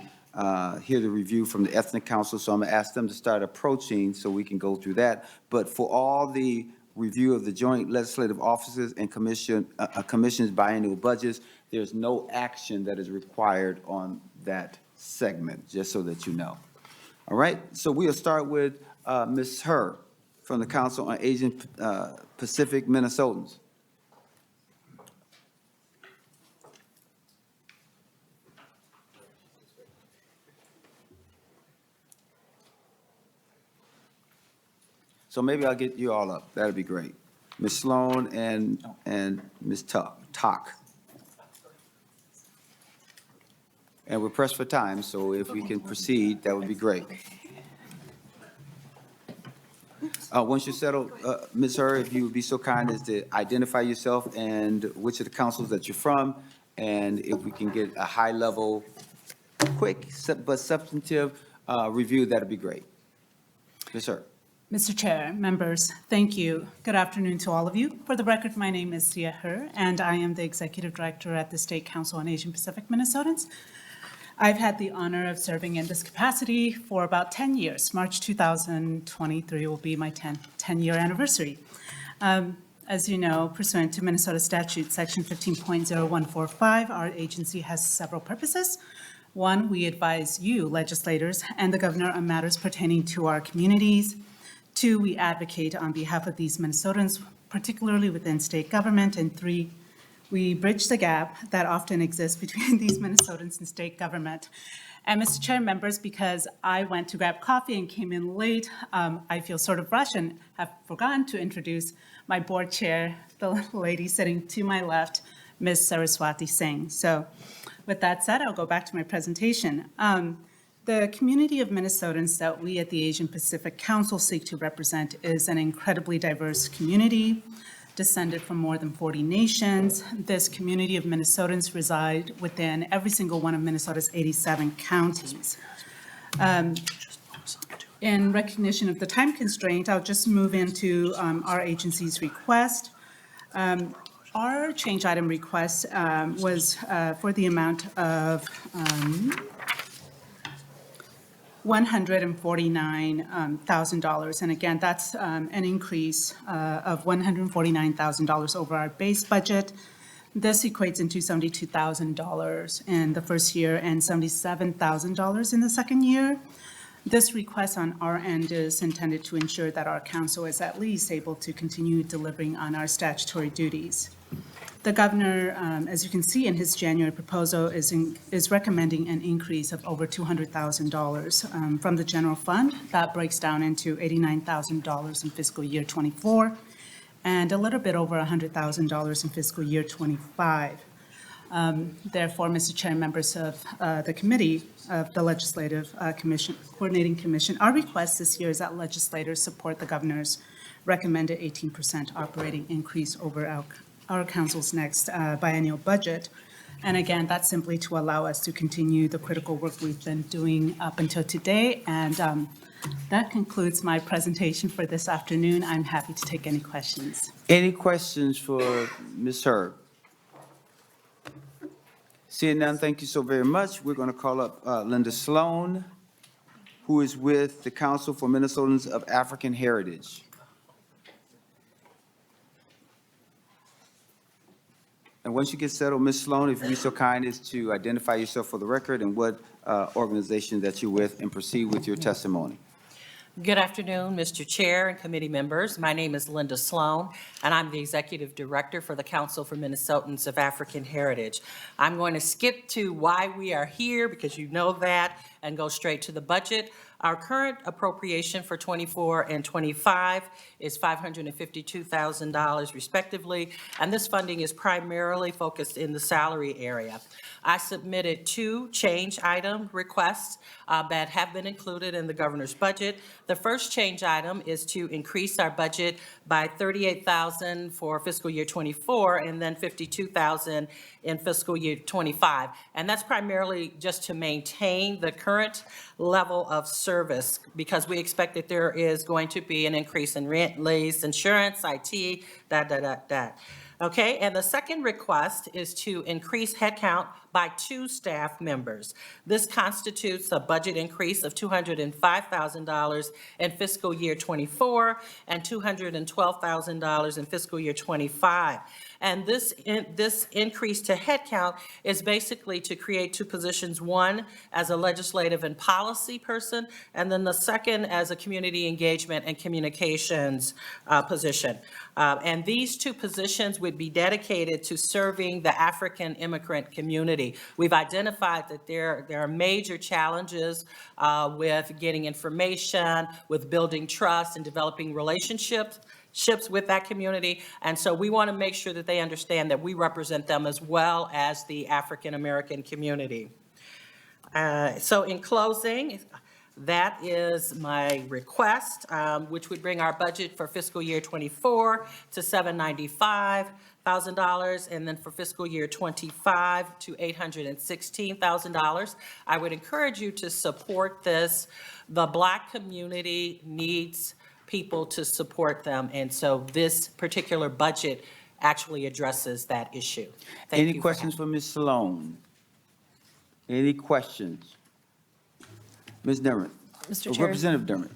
hear the review from the Ethnic Council, so I'm going to ask them to start approaching so we can go through that. But for all the review of the joint legislative offices and commission's biennial budgets, there's no action that is required on that segment, just so that you know. All right, so we'll start with Ms. Herr from the Council on Asian Pacific Minnesotans. So maybe I'll get you all up. That'd be great. Ms. Sloan and Ms. Tock. And we're pressed for time, so if we can proceed, that would be great. Once you're settled, Ms. Herr, if you would be so kind as to identify yourself and which of the councils that you're from, and if we can get a high-level, quick but substantive review, that'd be great. Ms. Hurd. Mr. Chair, members, thank you. Good afternoon to all of you. For the record, my name is Sia Hur, and I am the Executive Director at the State Council on Asian Pacific Minnesotans. I've had the honor of serving in this capacity for about 10 years. March 2023 will be my 10-year anniversary. As you know, pursuant to Minnesota Statute Section 15.0145, our agency has several purposes. One, we advise you, legislators, and the governor on matters pertaining to our communities. Two, we advocate on behalf of these Minnesotans, particularly within state government. And three, we bridge the gap that often exists between these Minnesotans and state government. And Mr. Chair, members, because I went to grab coffee and came in late, I feel sort of rushed and have forgotten to introduce my board chair, the lady sitting to my left, Ms. Saraswati Singh. So with that said, I'll go back to my presentation. The community of Minnesotans that we at the Asian Pacific Council seek to represent is an incredibly diverse community, descended from more than 40 nations. This community of Minnesotans reside within every single one of Minnesota's 87 counties. In recognition of the time constraint, I'll just move into our agency's request. Our change item request was for the amount of $149,000. And again, that's an increase of $149,000 over our base budget. This equates into $72,000 in the first year and $77,000 in the second year. This request on our end is intended to ensure that our council is at least able to continue delivering on our statutory duties. The governor, as you can see in his January proposal, is recommending an increase of over $200,000 from the general fund. That breaks down into $89,000 in fiscal year '24 and a little bit over $100,000 in fiscal year '25. Therefore, Mr. Chair, members of the committee of the Legislative Coordinating Commission, our request this year is that legislators support the governor's recommended 18% operating increase over our council's next biennial budget. And again, that's simply to allow us to continue the critical work we've been doing up until today. And that concludes my presentation for this afternoon. I'm happy to take any questions. Any questions for Ms. Hurd? Seeing none, thank you so very much. We're going to call up Linda Sloan, who is with the Council for Minnesotans of African Heritage. And once you get settled, Ms. Sloan, if you'd be so kind as to identify yourself for the record and what organization that you're with, and proceed with your testimony. Good afternoon, Mr. Chair and committee members. My name is Linda Sloan, and I'm the Executive Director for the Council for Minnesotans of African Heritage. I'm going to skip to why we are here, because you know that, and go straight to the budget. Our current appropriation for '24 and '25 is $552,000 respectively, and this funding is primarily focused in the salary area. I submitted 2 change item requests that have been included in the governor's budget. The first change item is to increase our budget by $38,000 for fiscal year '24 and then $52,000 in fiscal year '25. And that's primarily just to maintain the current level of service, because we expect that there is going to be an increase in rent, lease, insurance, IT, Okay, and the second request is to increase headcount by 2 staff members. This constitutes a budget increase of $205,000 in fiscal year '24 and $212,000 in fiscal year '25. And this increase to headcount is basically to create 2 positions, one as a legislative and policy person, and then the second as a community engagement and communications position. And these 2 positions would be dedicated to serving the African immigrant community. We've identified that there are major challenges with getting information, with building trust and developing relationships with that community. And so we want to make sure that they understand that we represent them as well as the African American community. So in closing, that is my request, which would bring our budget for fiscal year '24 to $795,000. and then for fiscal year '25 to $816,000. I would encourage you to support this. The Black community needs people to support them, and so this particular budget actually addresses that issue. Thank Any you for questions for Ms. Sloan? Any questions? Ms. Dermott? Mr. Chair. Representative Dermott?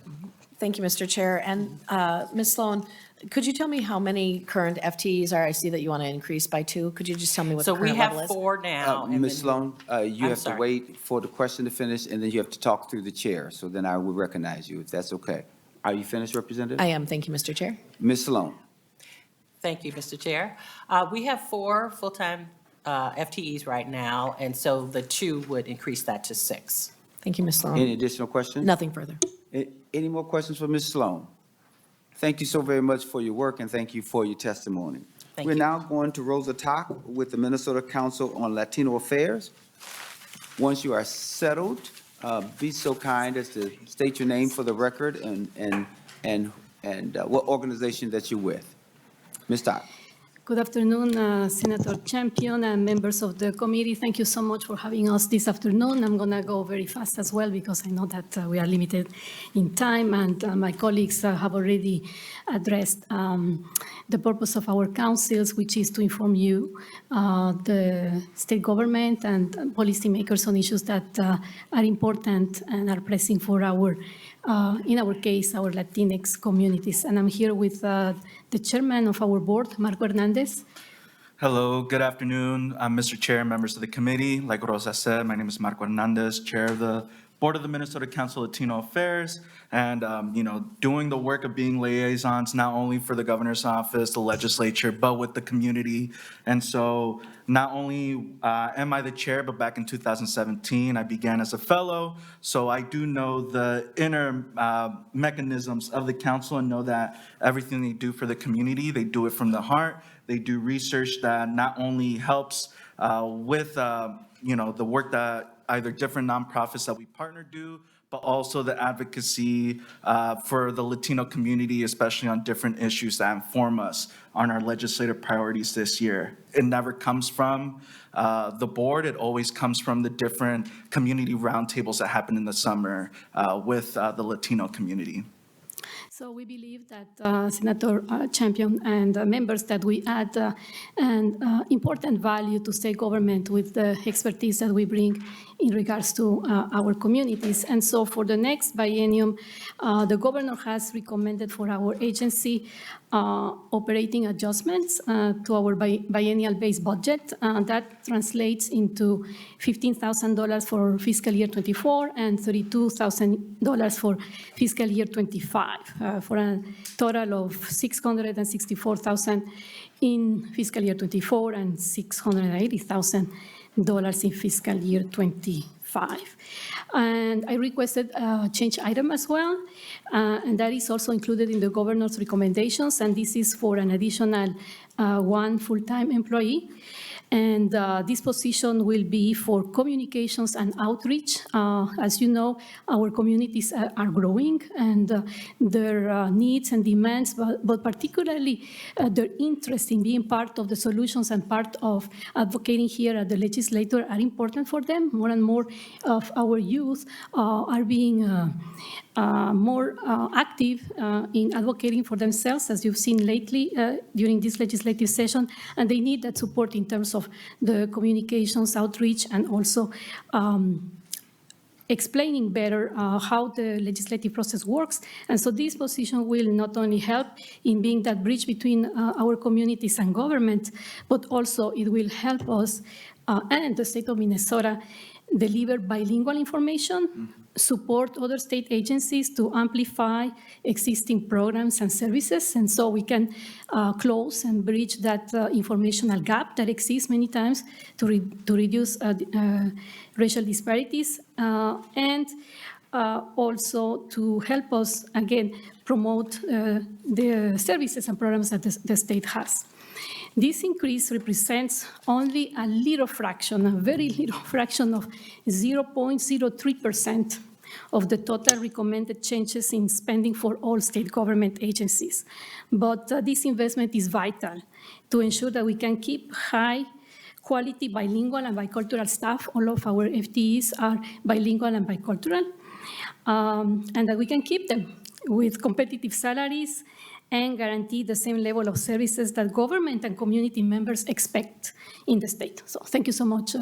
Thank you, Mr. Chair. And Ms. Sloan, could you tell me how many current FTEs are? I see that you want to increase by 2. Could you just tell me what the So we current level have is? 4 now. and Ms. then- Sloan, you I'm have to sorry. wait for the question to finish, and then you have to talk through the chair. So then I will recognize you, if that's okay. Are you finished, Representative? I am. Thank you, Mr. Chair. Ms. Sloan? Thank you, Mr. Chair. We have 4 full-time FTEs right now, and so the 2 would increase that to 6. Thank you, Ms. Sloan. Any additional questions? Nothing further. Any more questions for Ms. Sloan? Thank you so very much for your work, and thank you for your testimony. Thank We're you. now going to Rosa Tock with the Minnesota Council on Latino Affairs. Once you are settled, be so kind as to state your name for the record and what organization that you're with. Ms. Tock. Good afternoon, Senator Champion and members of the committee. Thank you so much for having us this afternoon. I'm going to go very fast as well because I know that we are limited in time, and my colleagues have already addressed the purpose of our councils, which is to inform you, the state government and policymakers on issues that are important and are pressing for our, in our case, our Latinx communities. And I'm here with the chairman of our board, Marco Hernandez. Hello, good afternoon. I'm Mr. Chair, members of the committee. Like Rosa said, my name is Marco Hernandez, Chair of the Board of the Minnesota Council of Latino Affairs, and, doing the work of being liaisons, not only for the governor's office, the legislature, but with the community. And so not only am I the chair, but back in 2017, I began as a fellow. So I do know the inner mechanisms of the council and know that everything they do for the community, they do it from the heart. They do research that not only helps with, the work that either different nonprofits that we partner do, but also the advocacy for the Latino community, especially on different issues that inform us on our legislative priorities this year. It never comes from the board. It always comes from the different community roundtables that happen in the summer with the Latino community. So we believe that, Senator Champion and members, that we add an important value to state government with the expertise that we bring in regards to our communities. And so for the next biennium, the governor has recommended for our agency operating adjustments to our biennial-based budget. That translates into $15,000 for fiscal year '24 and $32,000 for fiscal year '25, for a total of $664,000 in fiscal year '24 and $680,000 in fiscal year '25. And I requested a change item as well, and that is also included in the governor's recommendations, and this is for an additional 1 full-time employee. And this position will be for communications and outreach. As you know, our communities are growing, and their needs and demands, but particularly their interest in being part of the solutions and part of advocating here at the legislature are important for them. More and more of our youth are being more active in advocating for themselves, as you've seen lately during this legislative session, and they need that support in terms of the communications, outreach, and also explaining better how the legislative process works. And so this position will not only help in being that bridge between our communities and government, but also it will help us and the state of Minnesota deliver bilingual information, support other state agencies to amplify existing programs and services, and so we can close and bridge that informational gap that exists many times to reduce racial disparities, and also to help us, again, promote the services and programs that the state has. This increase represents only a little fraction, a very little fraction of 0.03% of the total recommended changes in spending for all state government agencies. But this investment is vital to ensure that we can keep high quality bilingual and bicultural staff. All of our FTEs are bilingual and bicultural, and that we can keep them with competitive salaries and guarantee the same level of services that government and community members expect in the state. So thank you so much,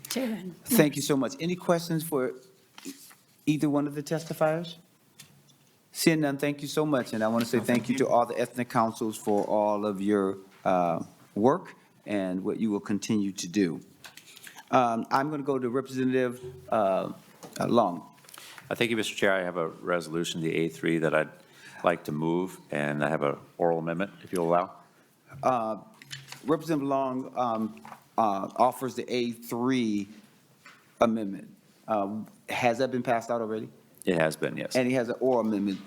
Chair. And Thank you so much. Any questions for either one of the testifiers? Seeing none, thank you so much. And I want to say thank you to all the ethnic councils for all of your work and what you will continue to do. I'm going to go to Representative Long. Thank you, Mr. Chair. I have a resolution, the A3, that I'd like to move, and I have an oral amendment, if you'll allow. Representative Long offers the A3 amendment. Has that been passed out already? It has been, yes. And he has an oral amendment.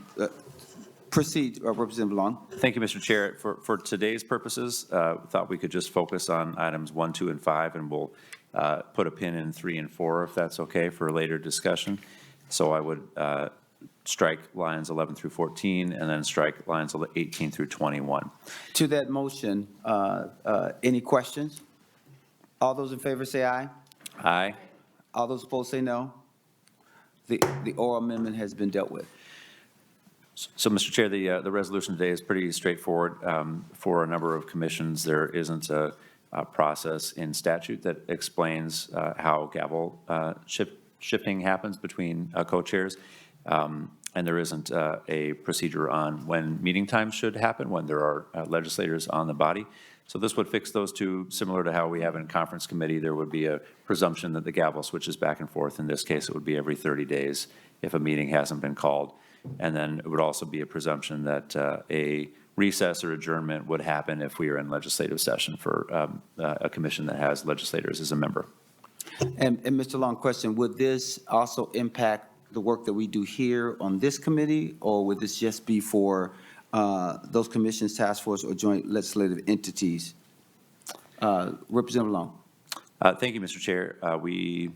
Proceed, Representative Long. Thank you, Mr. Chair. For today's purposes, thought we could just focus on items 1, 2, and 5, and we'll put a pin in 3 and 4, if that's okay, for later discussion. So I would strike lines 11 through 14, and then strike lines 18 through 21. To that motion, any questions? All those in favor say aye. Aye. All those opposed say no. The oral amendment has been dealt with. So, Mr. Chair, the resolution today is pretty straightforward. For a number of commissions, there isn't a process in statute that explains how gavel shifting happens between co-chairs. And there isn't a procedure on when meeting times should happen, when there are legislators on the body. So this would fix those two, similar to how we have in conference committee. There would be a presumption that the gavel switches back and forth. In this case, it would be every 30 days if a meeting hasn't been called. And then it would also be a presumption that a recess or adjournment would happen if we are in legislative session for a commission that has legislators as a member. And Mr. Long, question, would this also impact the work that we do here on this committee, or would this just be for those commissions, task force, or joint legislative entities? Representative Long. Thank you, Mr. Chair. We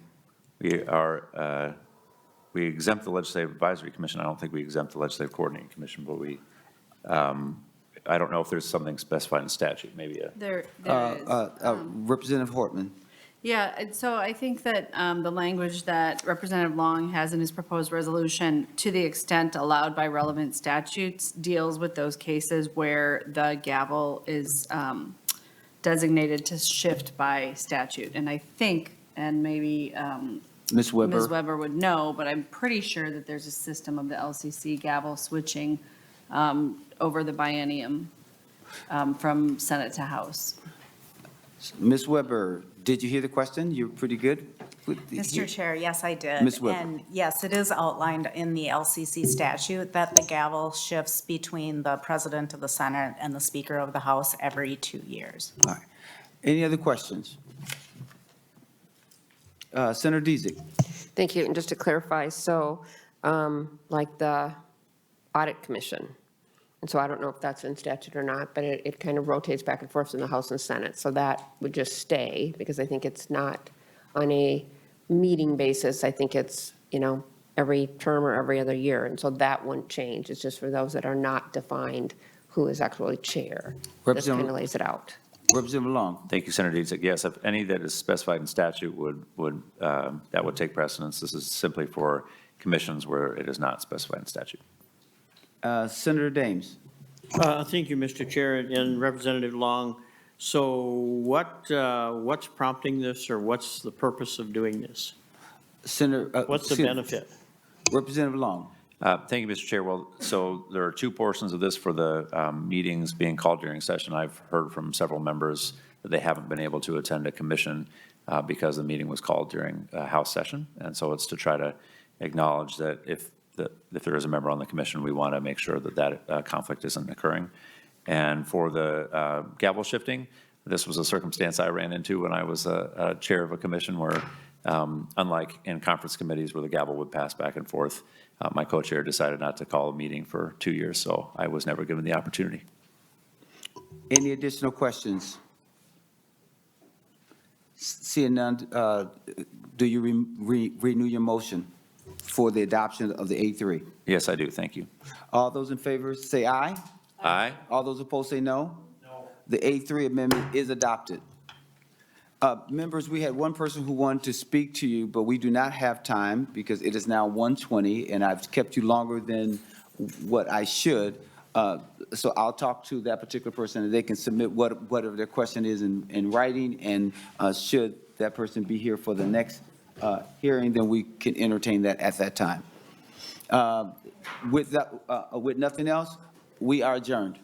exempt the Legislative Advisory Commission. I don't think we exempt the Legislative Coordinating Commission, but I don't know if there's something specified in statute, maybe a. There is. Representative Hortman. Yeah, and so I think that the language that Representative Long has in his proposed resolution, to the extent allowed by relevant statutes, deals with those cases where the gavel is designated to shift by statute. And I think, and maybe Ms. Weber. Ms. Weber would know, but I'm pretty sure that there's a system of the LCC gavel switching over the biennium from Senate to House. Ms. Weber, did you hear the question? You're pretty good. Mr. Chair, yes, I did. Ms. Weber. And yes, it is outlined in the LCC statute that the gavel shifts between the President of the Senate and the Speaker of the House every 2 years. All right. Any other questions? Senator Dziedzic. Thank you. And just to clarify, so like the Audit Commission, and so I don't know if that's in statute or not, but it kind of rotates back and forth in the House and Senate. So that would just stay, because I think it's not on a meeting basis. I think it's, every term or every other year. And so that wouldn't change. It's just for those that are not defined who is actually chair. This kind of lays it out. Representative Long. Thank you, Senator Dziedzic. Yes, if any that is specified in statute that would take precedence. This is simply for commissions where it is not specified in statute. Senator Dames. Thank you, Mr. Chair, and Representative Long. So what's prompting this, or what's the purpose of doing this? Senator. What's the benefit? Representative Long. Thank you, Mr. Chair. Well, so there are two portions of this for the meetings being called during session. I've heard from several members that they haven't been able to attend a commission because the meeting was called during a House session. And so it's to try to acknowledge that if there is a member on the commission, we want to make sure that conflict isn't occurring. And for the gavel shifting, this was a circumstance I ran into when I was a chair of a commission where, unlike in conference committees where the gavel would pass back and forth, my co-chair decided not to call a meeting for 2 years, so I was never given the opportunity. Any additional questions? Seeing none, do you renew your motion for the adoption of the A3? Yes, I do. Thank you. All those in favor say aye. Aye. All those opposed say no. No. The A3 amendment is adopted. Members, we had one person who wanted to speak to you, but we do not have time because it is now 1:20, and I've kept you longer than what I should. So I'll talk to that particular person, and they can submit whatever their question is in writing, and should that person be here for the next hearing, then we can entertain that at that time. With nothing else, we are adjourned.